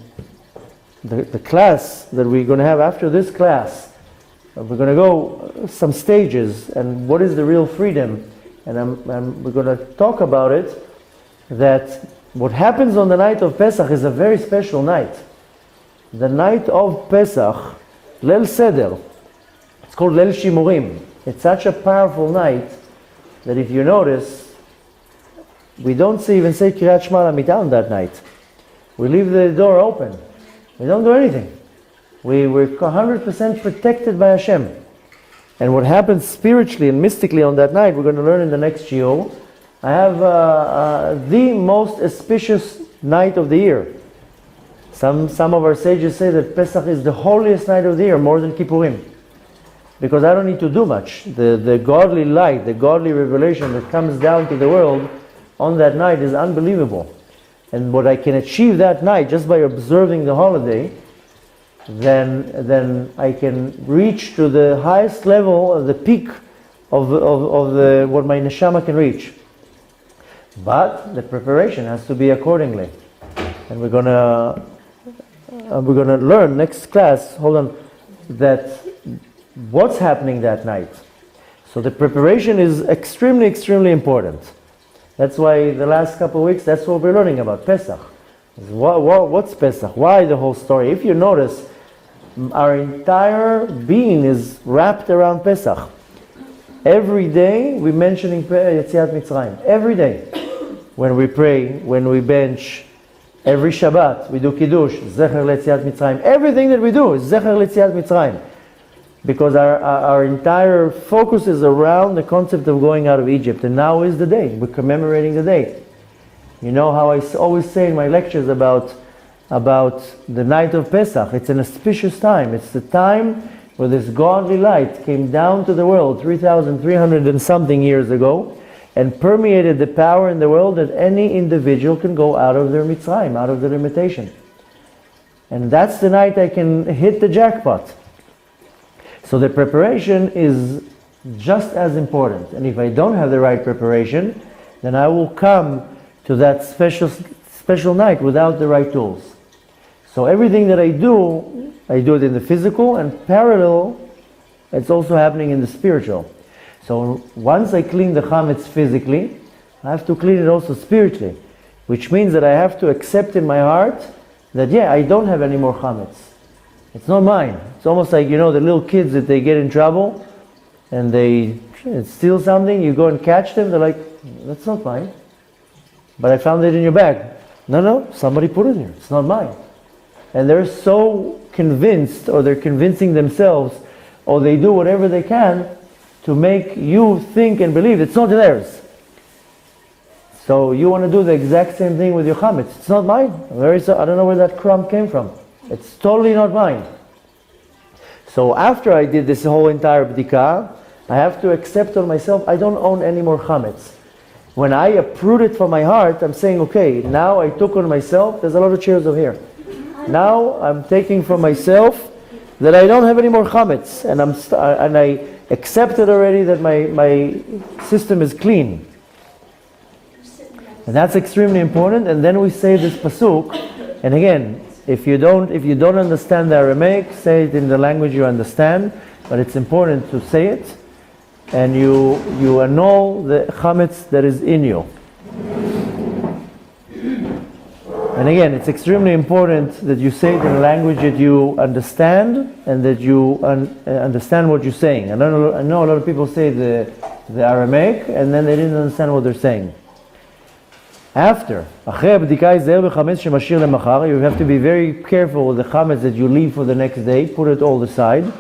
the class that we're going to have after this class, we're going to go some stages and what is the real freedom. And we're going to talk about it, that what happens on the night of Pesach is a very special night. The night of Pesach, Leil Seder, it's called Leil Shimurim. It's such a powerful night that if you notice, we don't even say Kiryat Shema L'Amidah on that night. We leave the door open. We don't do anything. We're 100% protected by Hashem. And what happens spiritually and mystically on that night, we're going to learn in the next shiur. I have the most auspicious night of the year. Some of our sages say that Pesach is the holiest night of the year, more than Kippurim. Because I don't need to do much. The godly light, the godly revelation that comes down to the world on that night is unbelievable. And what I can achieve that night just by observing the holiday, then I can reach to the highest level of the peak of what my neshama can reach. But the preparation has to be accordingly. And we're gonna learn next class, that what's happening that night. So the preparation is extremely, extremely important. That's why the last couple of weeks, that's what we're learning about Pesach. What's Pesach? Why the whole story? If you notice, our entire being is wrapped around Pesach. Every day we're mentioning Yetziat Mitzrayim. Every day. When we pray, when we bench, every Shabbat we do Kiddush, Zecher L'Yetziat Mitzrayim. Everything that we do is Zecher L'Yetziat Mitzrayim. Because our entire focus is around the concept of going out of Egypt. And now is the day. We're commemorating the day. You know how I always say in my lectures about the night of Pesach. It's an auspicious time. It's the time where this godly light came down to the world 3,300 and something years ago and permeated the power in the world that any individual can go out of their Mitzrayim, out of their limitation. And that's the night I can hit the jackpot. So the preparation is just as important. And if I don't have the right preparation, then I will come to that special night without the right tools. So everything that I do it in the physical, and parallel, it's also happening in the spiritual. So once I clean the chametz physically, I have to clean it also spiritually, which means that I have to accept in my heart that, I don't have any more chametz. It's not mine. It's almost like, the little kids that they get in trouble and they steal something, you go and catch them, they're like, that's not mine. But I found it in your bag. No, somebody put it here. It's not mine. And they're so convinced, or they're convincing themselves, or they do whatever they can to make you think and believe it's not theirs. So you want to do the exact same thing with your chametz. It's not mine. I don't know where that crumb came from. It's totally not mine. So after I did this whole entire bdika, I have to accept on myself, I don't own any more chametz. When I uproot it from my heart, I'm saying, okay, now I took on myself, there's a lot of chairs over here. Now I'm taking from myself that I don't have any more chametz, and I accepted already that my system is clean. And that's extremely important. And then we say this pasuk, and again, if you don't understand the Aramaic, say it in the language you understand, but it's important to say it, and you annul the chametz that is in you. And again, it's extremely important that you say it in a language that you understand and that you understand what you're saying. I know a lot of people say the Aramaic and then they didn't understand what they're saying. After, you have to be very careful with the chametz that you leave for the next day. Put it all aside.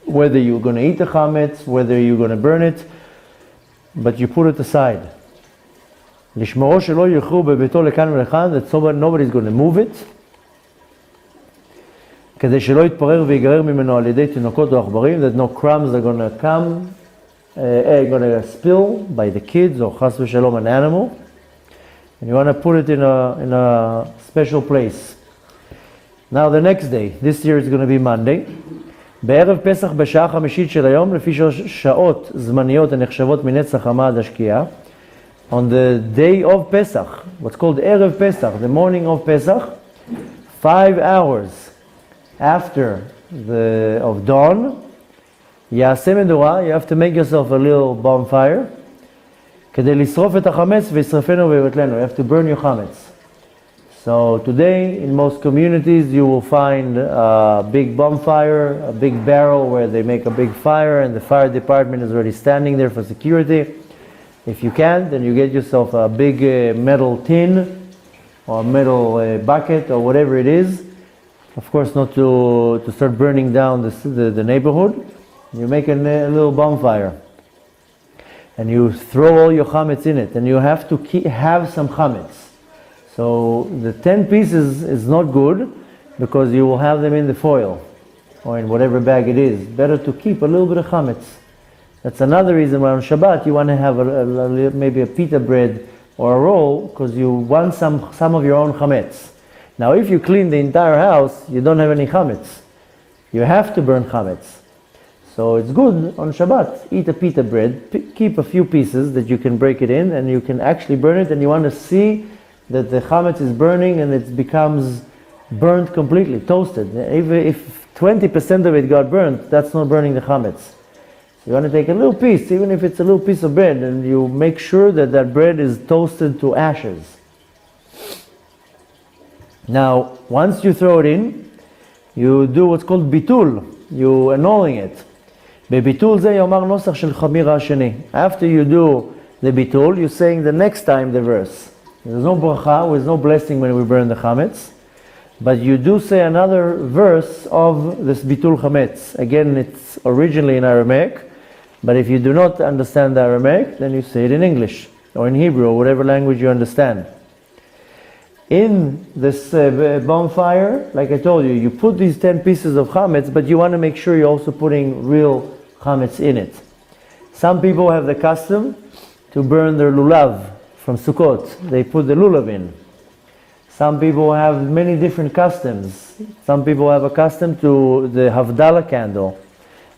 Whether you're going to eat the chametz, whether you're going to burn it, but you put it aside. That nobody's going to move it. That no crumbs are going to come, going to spill by the kids or chas v'shalom an animal. And you want to put it in a special place. Now the next day, this year it's going to be Monday. בערב פסח בשעה חמישית של היום, לפי שעות זמניות הנחשבות מנצח חמה עד השקיעה. On the day of Pesach, what's called Erev Pesach, the morning of Pesach, 5 hours after of dawn, יעשה מדורה, you have to make yourself a little bonfire, כדי לשרוף את החמץ וישרפנו ויבטלנו, you have to burn your chametz. So today, in most communities, you will find a big bonfire, a big barrel where they make a big fire, and the fire department is already standing there for security. If you can't, then you get yourself a big metal tin or a metal bucket or whatever it is. Of course, not to start burning down the neighborhood. You make a little bonfire, and you throw all your chametz in it, and you have to have some chametz. So the 10 pieces is not good because you will have them in the foil or in whatever bag it is. Better to keep a little bit of chametz. That's another reason why on Shabbat you want to have maybe a pita bread or a roll, because you want some of your own chametz. Now if you clean the entire house, you don't have any chametz. You have to burn chametz. So it's good on Shabbat, eat a pita bread, keep a few pieces that you can break it in and you can actually burn it, and you want to see that the chametz is burning and it becomes burnt completely, toasted. If 20% of it got burnt, that's not burning the chametz. You want to take a little piece, even if it's a little piece of bread, and you make sure that that bread is toasted to ashes. Now, once you throw it in, you do what's called bitul. You annulling it. בביטול זה יאמר נוסח של חמיר השני. After you do the bitul, you're saying the next time the verse. There's no bracha, there's no blessing when we burn the chametz, but you do say another verse of this bitul chametz. Again, it's originally in Aramaic, but if you do not understand the Aramaic, then you say it in English or in Hebrew or whatever language you understand. In this bonfire, like I told you, you put these 10 pieces of chametz, but you want to make sure you're also putting real chametz in it. Some people have the custom to burn their lulav from Sukkot. They put the lulav in. Some people have many different customs. Some people have a custom to the Havdalah candle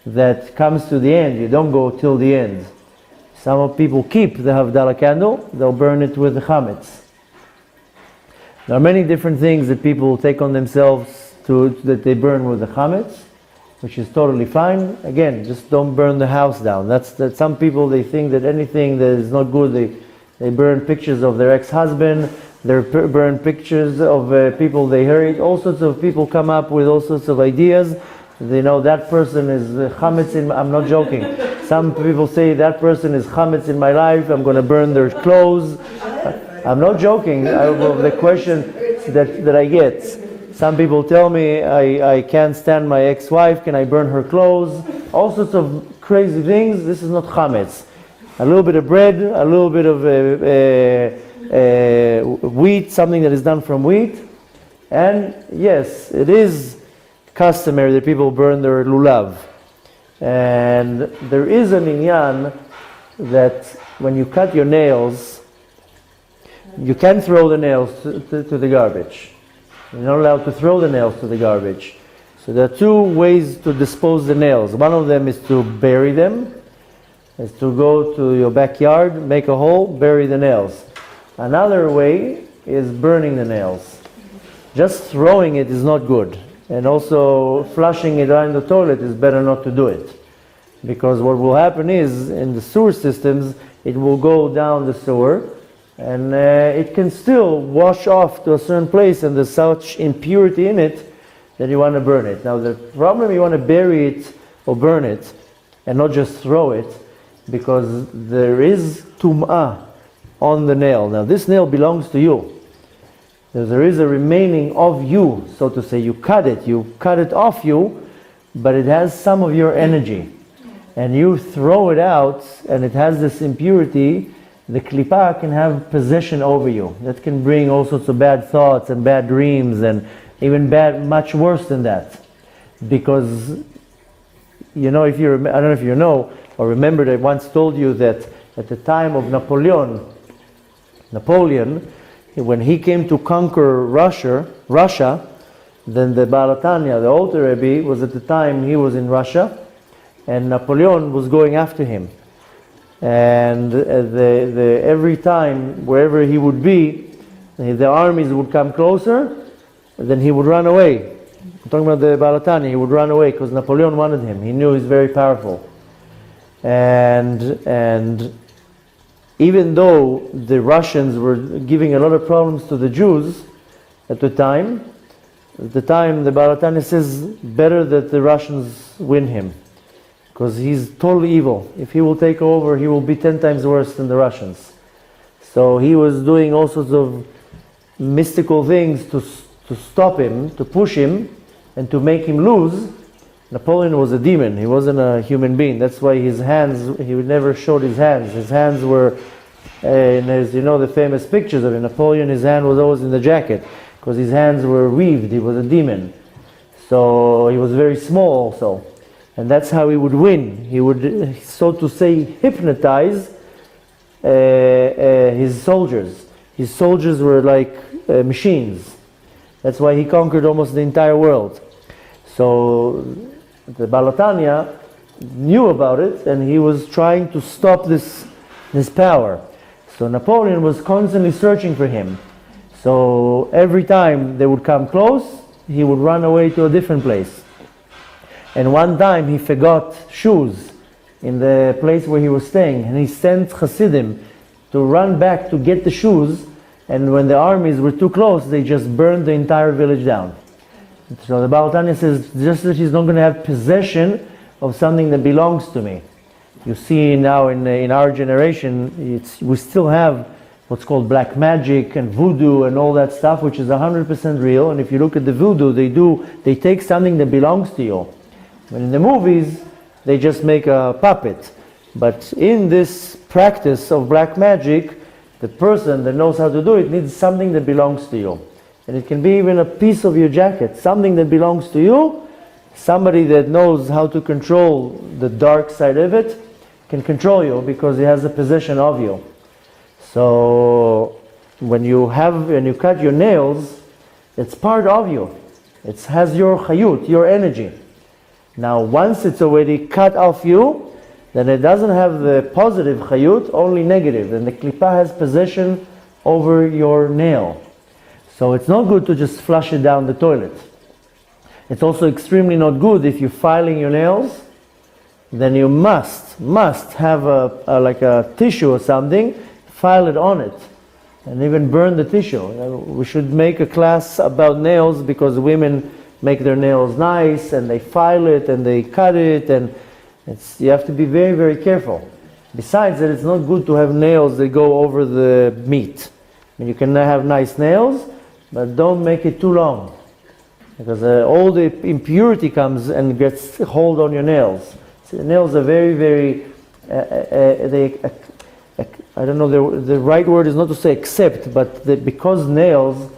that comes to the end. You don't go till the end. Some people keep the Havdalah candle. They'll burn it with the chametz. There are many different things that people take on themselves that they burn with the chametz, which is totally fine. Again, just don't burn the house down. That's some people, they think that anything that is not good, they burn pictures of their ex-husband, they burn pictures of people they hurt. All sorts of people come up with all sorts of ideas. They know that person is chametz in, I'm not joking. Some people say that person is chametz in my life, I'm going to burn their clothes. I'm not joking. The question that I get. Some people tell me I can't stand my ex-wife, can I burn her clothes? All sorts of crazy things. This is not chametz. A little bit of bread, a little bit of wheat, something that is done from wheat. And yes, it is customary that people burn their lulav. And there is an inyan that when you cut your nails, you can throw the nails to the garbage. You're not allowed to throw the nails to the garbage. So there are two ways to dispose the nails. One of them is to bury them, is to go to your backyard, make a hole, bury the nails. Another way is burning the nails. Just throwing it is not good. And also flushing it down the toilet is better not to do it. Because what will happen is, in the sewer systems, it will go down the sewer, And it can still wash off to a certain place, and there's such impurity in it that you want to burn it. Now the problem, you want to bury it or burn it and not just throw it, because there is tum'ah on the nail. Now this nail belongs to you. There is a remaining of you, so to say. You cut it off you, but it has some of your energy. And you throw it out, and it has this impurity. The klipa can have possession over you. That can bring all sorts of bad thoughts and bad dreams, and even much worse than that. Because, you know, I don't know if you know or remember, I once told you that at the time of Napoleon, when he came to conquer Russia, then the Baal Tanya, the Alter Rebbe, was at the time he was in Russia, and Napoleon was going after him. And every time, wherever he would be, the armies would come closer, then he would run away. I'm talking about the Baal Tanya. He would run away because Napoleon wanted him. He knew he's very powerful. And even though the Russians were giving a lot of problems to the Jews at the time, the Baal Tanya says better that the Russians win him, because he's totally evil. If he will take over, he will be 10 times worse than the Russians. So he was doing all sorts of mystical things to stop him, to push him, and to make him lose. Napoleon was a demon. He wasn't a human being. That's why his hands, he never showed his hands. His hands were, and as you know, the famous pictures of Napoleon, his hand was always in the jacket, because his hands were weaved. He was a demon. So he was very small also. And that's how he would win. He would, so to say, hypnotize his soldiers. His soldiers were like machines. That's why he conquered almost the entire world. So the Baal Tanya knew about it, and he was trying to stop this power. So Napoleon was constantly searching for him. So every time they would come close, he would run away to a different place. And one time he forgot shoes in the place where he was staying, and he sent Hasidim to run back to get the shoes, and when the armies were too close, they just burned the entire village down. So the Baal Tanya says, just that he's not going to have possession of something that belongs to me. You see now in our generation, we still have what's called black magic and voodoo and all that stuff, which is 100% real. And if you look at the voodoo, they take something that belongs to you. But in the movies, they just make a puppet. But in this practice of black magic, the person that knows how to do it needs something that belongs to you. And it can be even a piece of your jacket, something that belongs to you. Somebody that knows how to control the dark side of it can control you, because he has a possession of you. So when you cut your nails, it's part of you. It has your chayut, your energy. Now once it's already cut off you, then it doesn't have the positive chayut, only negative. And the klipa has possession over your nail. So it's not good to just flush it down the toilet. It's also extremely not good if you're filing your nails, then you must have like a tissue or something, file it on it, and even burn the tissue. We should make a class about nails, because women make their nails nice, and they file it, and they cut it, and you have to be very, very careful. Besides that, it's not good to have nails that go over the meat. I mean, you can have nice nails, but don't make it too long, because all the impurity comes and gets hold on your nails. So the nails are very, very, I don't know, the right word is not to say accept, but because nails,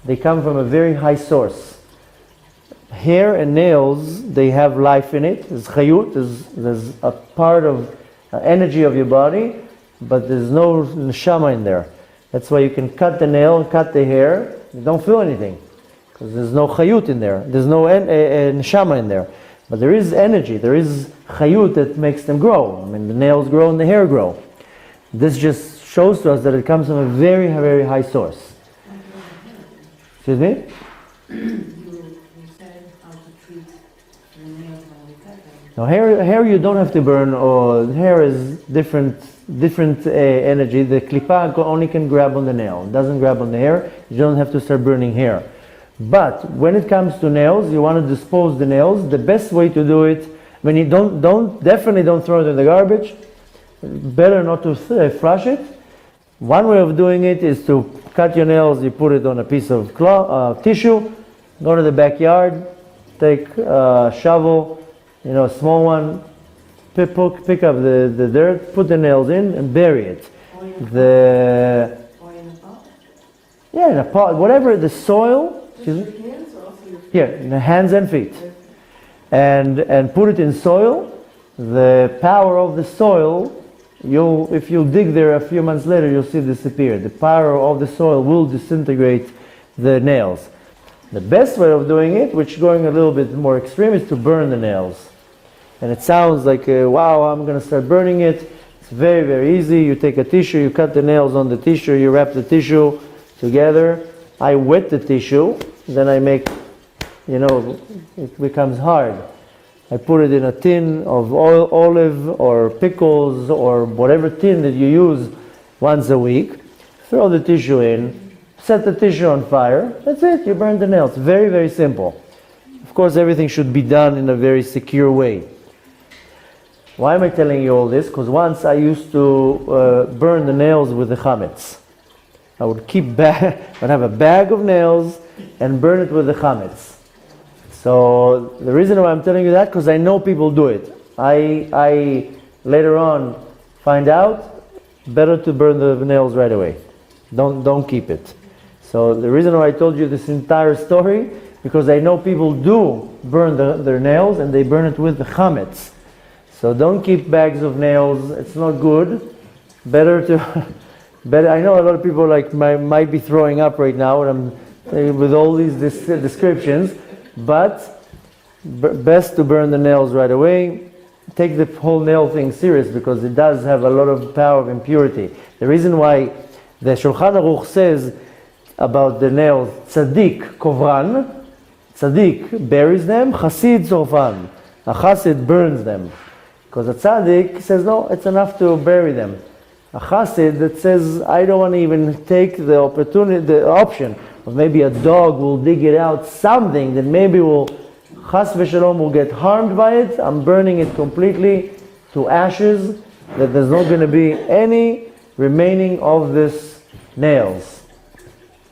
they come from a very high source. Hair and nails, they have life in it. There's chayut, there's a part of energy of your body, but there's no neshama in there. That's why you can cut the nail, cut the hair, you don't feel anything, because there's no chayut in there. There's no neshama in there. But there is energy, there is chayut that makes them grow. I mean, the nails grow and the hair grow. This just shows to us that it comes from a very, very high source. Excuse me? You said how to treat Now hair you don't have to burn, or hair is different energy. The klipa only can grab on the nail, it doesn't grab on the hair. You don't have to start burning hair. But when it comes to nails, you want to dispose the nails. The best way to do it, when you definitely don't throw it in the garbage. Better not to flush it. One way of doing it is to cut your nails. You put it on a piece of tissue. Go to the backyard, take a shovel, a small one, pick up the dirt, put the nails in, and bury it. Or in a pot? Yeah, in a pot, whatever the soil. Just your hands or also your feet? Yeah, in the hands and feet, and put it in soil. The power of the soil, if you dig there a few months later, you'll see it disappear. The power of the soil will disintegrate the nails. The best way of doing it, which going a little bit more extreme, is to burn the nails. And it sounds like, wow, I'm going to start burning it. It's very, very easy. You take a tissue, you cut the nails on the tissue, you wrap the tissue together. I wet the tissue, then I make, it becomes hard. I put it in a tin of olive or pickles or whatever tin that you use once a week. Throw the tissue in, set the tissue on fire. That's it, you burn the nails. Very, very simple. Of course, everything should be done in a very secure way. Why am I telling you all this? Because once I used to burn the nails with the chametz. I would I'd have a bag of nails and burn it with the chametz. So the reason why I'm telling you that, because I know people do it. I later on find out better to burn the nails right away. Don't keep it. So the reason why I told you this entire story, because I know people do burn their nails and they burn it with the chametz. So don't keep bags of nails. It's not good. Better. I know a lot of people might be throwing up right now with all these descriptions. But best to burn the nails right away. Take the whole nail thing serious, because it does have a lot of power of impurity. The reason why the Shulchan Aruch says about the nails, tzaddik kovran, tzaddik buries them, chasid zorfan, a chassid burns them. Because a tzaddik says, no, it's enough to bury them. A chassid that says, I don't want to even take the option of maybe a dog will dig it out, something that maybe chas v'shalom will get harmed by it. I'm burning it completely to ashes, that there's not going to be any remaining of this nails.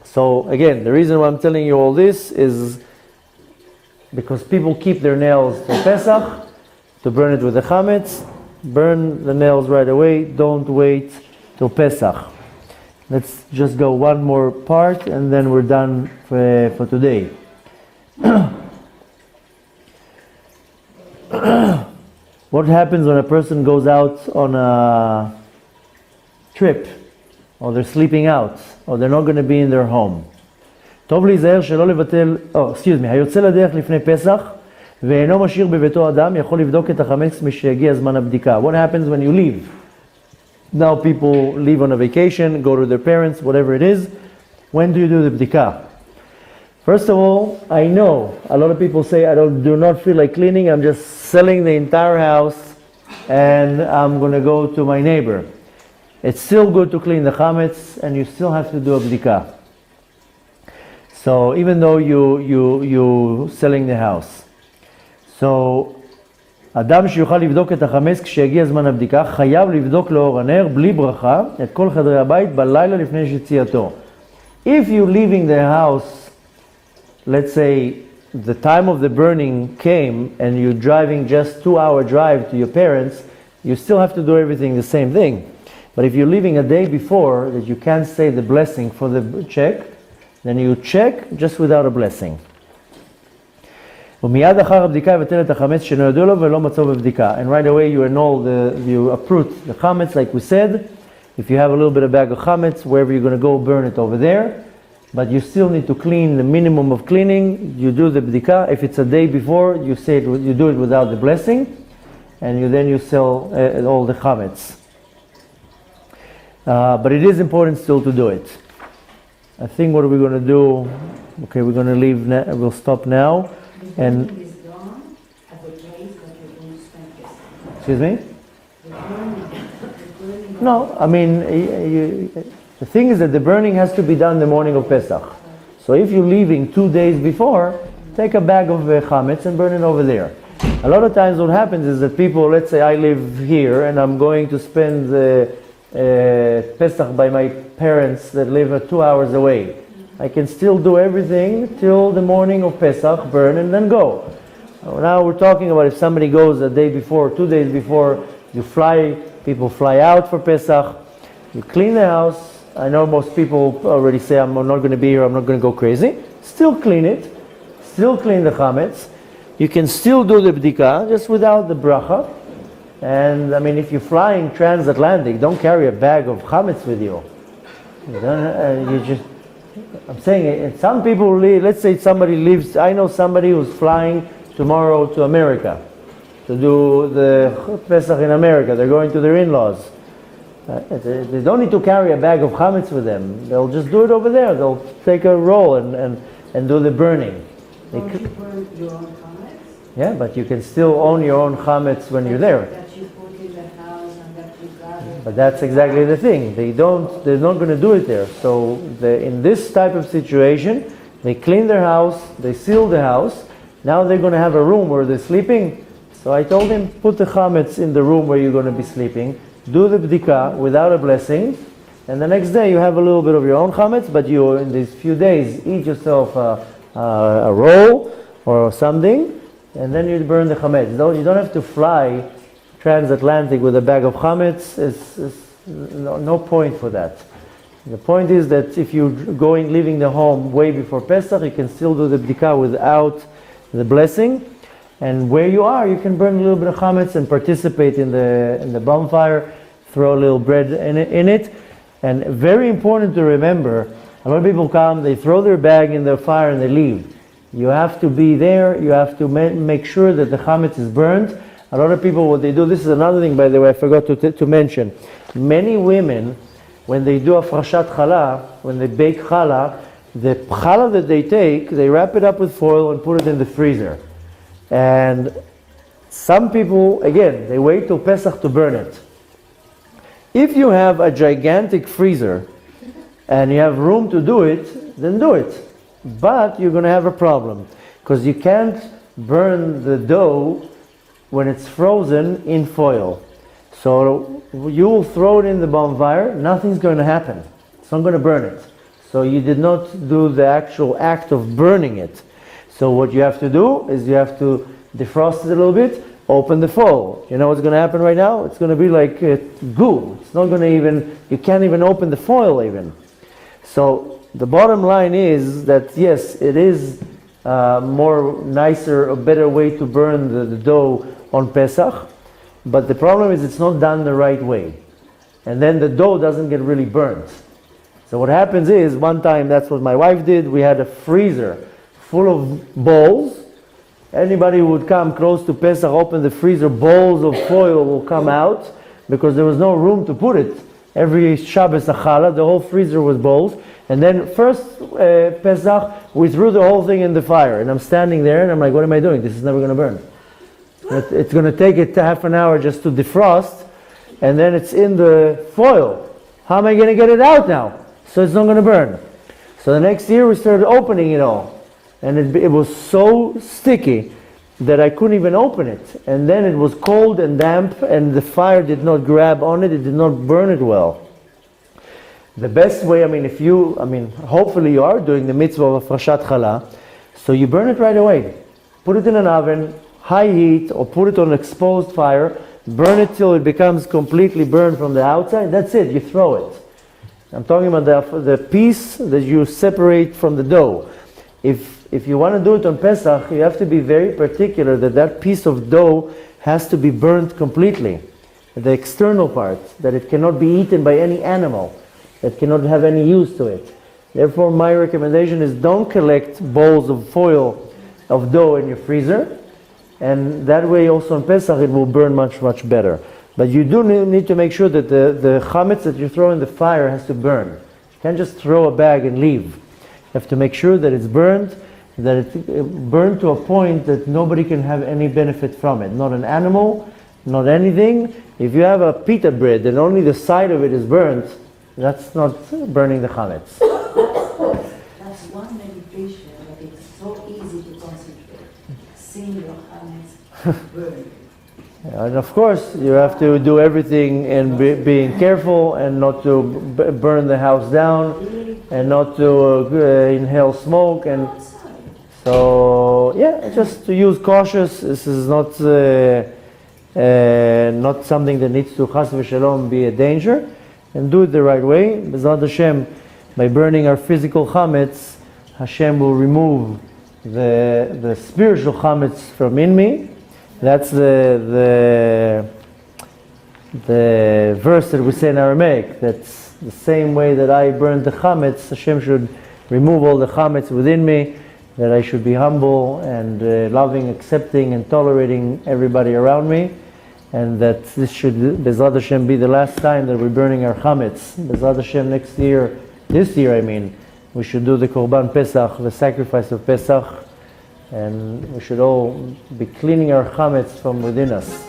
So again, the reason why I'm telling you all this is because people keep their nails for Pesach, to burn it with the chametz. Burn the nails right away, don't wait till Pesach. Let's just go one more part and then we're done for today. What happens when a person goes out on a trip, or they're sleeping out, or they're not going to be in their home? טוב להיזהר שלא לבטל, היוצא לדרך לפני פסח ואינו משאיר בביתו אדם יכול לבדוק את החמץ משהגיע זמן הבדיקה. What happens when you leave? Now people leave on a vacation, go to their parents, whatever it is. When do you do the bdika? First of all, I know a lot of people say, I do not feel like cleaning, I'm just selling the entire house and I'm going to go to my neighbor. It's still good to clean the chametz and you still have to do a bdika. So even though you selling the house. So אדם שיוכל לבדוק את החמץ כשיגיע זמן הבדיקה, חייב לבדוק לאור הנר בלי ברכה את כל חדרי הבית בלילה לפני שיציאתו. If you're leaving the house, let's say the time of the burning came and you're driving just 2-hour drive to your parents, you still have to do everything the same thing. But if you're leaving a day before that you can't say the blessing for the check, then you check just without a blessing. ומיד אחר הבדיקה יבטל את החמץ שאינו ידוע לו ולא מצאו בבדיקה. And right away you annul you uproot the chametz, like we said. If you have a little bit of bag of chametz, wherever you're going to go, burn it over there. But you still need to clean the minimum of cleaning. You do the bdika. If it's a day before, you do it without the blessing, and you sell all the chametz. But it is important still to do it. I think what are we going to do? Okay, we're going to leave. We'll stop now. The And heat is gone, Are the days that you're going to spend Pesach? Excuse me? The burning. No, I mean, the thing is that the burning has to be done the morning of Pesach. So if you're leaving 2 days before, take a bag of chametz and burn it over there. A lot of times what happens is that people, let's say I live here and I'm going to spend Pesach by my parents that live 2 hours away. I can still do everything till the morning of Pesach, burn and then go. Now we're talking about if somebody goes a day before, 2 days before, you fly, people fly out for Pesach, you clean the house. I know most people already say, I'm not going to be here, I'm not going to go crazy. Still clean it, still clean the chametz. You can still do the bdika, just without the bracha. And I mean, if you're flying transatlantic, don't carry a bag of chametz with you. I'm saying, some people, let's say somebody lives, I know somebody who's flying tomorrow to America to do the Pesach in America. They're going to their in-laws. They don't need to carry a bag of chametz with them. They'll just do it over there. They'll take a roll and do the burning. Don't you burn your own chametz? Yeah, but you can still own your own chametz when you're there. That you put in the house and that you got it. But that's exactly the thing. They're not going to do it there. So in this type of situation, they clean their house, they seal the house. Now they're going to have a room where they're sleeping. So I told him, put the chametz in the room where you're going to be sleeping. Do the bdika without a blessing. And the next day you have a little bit of your own chametz, but you, in these few days, eat yourself a roll or something. And then you burn the chametz. You don't have to fly transatlantic with a bag of chametz. It's no point for that. The point is that if you're leaving the home way before Pesach, you can still do the bdika without the blessing. And where you are, you can burn a little bit of chametz and participate in the bonfire, throw a little bread in it. And very important to remember, a lot of people come, they throw their bag in the fire and they leave. You have to be there, you have to make sure that the chametz is burned. A lot of people, what they do, this is another thing, by the way, I forgot to mention. Many women, when they do a frashat challah, when they bake challah, the challah that they take, they wrap it up with foil and put it in the freezer. And some people, again, they wait till Pesach to burn it. If you have a gigantic freezer and you have room to do it, then do it. But you're going to have a problem because you can't burn the dough when it's frozen in foil. So you will throw it in the bonfire, nothing's going to happen. It's not going to burn it. So you did not do the actual act of burning it. So what you have to do is you have to defrost it a little bit, open the foil. You know what's going to happen right now? It's going to be like goo. It's not going to even, you can't even open the foil even. So the bottom line is that yes, it is more nicer, a better way to burn the dough on Pesach, but the problem is it's not done the right way. And then the dough doesn't get really burnt. So what happens is, one time, that's what my wife did, we had a freezer full of bowls. Anybody who would come close to Pesach, open the freezer, bowls of foil will come out because there was no room to put it. Every Shabbos Achala, the whole freezer was bowls. And then first Pesach, we threw the whole thing in the fire. And I'm standing there and I'm like, what am I doing? This is never going to burn. It's going to take it half an hour just to defrost. And then it's in the foil. How am I going to get it out now? So it's not going to burn. So the next year we started opening it all. And it was so sticky that I couldn't even open it. And then it was cold and damp and the fire did not grab on it. It did not burn it well. The best way, hopefully you are doing the mitzvah of frashat challah, so you burn it right away. Put it in an oven, high heat, or put it on exposed fire, burn it till it becomes completely burned from the outside, that's it, you throw it. I'm talking about the piece that you separate from the dough. If you want to do it on Pesach, you have to be very particular that piece of dough has to be burnt completely. The external part, that it cannot be eaten by any animal. That cannot have any use to it. Therefore, my recommendation is don't collect bowls of foil of dough in your freezer, and that way also on Pesach it will burn much, much better. But you do need to make sure that the chametz that you throw in the fire has to burn. You can't just throw a bag and leave. You have to make sure that it's burned, that it burned to a point that nobody can have any benefit from it. Not an animal, not anything. If you have a pita bread and only the side of it is burnt, that's not burning the chametz. That's one meditation, but it's so easy to concentrate. Seeing your hands burn. And of course, you have to do everything and being careful and not to burn the house down and not to inhale smoke. And so, yeah, just to use cautious. This is not something that needs to chas v'shalom be a danger, and do it the right way. B'ezrat Hashem, by burning our physical chametz, Hashem will remove the spiritual chametz from in me. That's the verse that we say in Aramaic. That's the same way that I burned the chametz. Hashem should remove all the chametz within me. That I should be humble and loving, accepting, and tolerating everybody around me. And that this should, B'ezrat Hashem, be the last time that we're burning our chametz. B'ezrat Hashem, this year I mean, we should do the Korban Pesach, the sacrifice of Pesach, and we should all be cleaning our chametz from within us.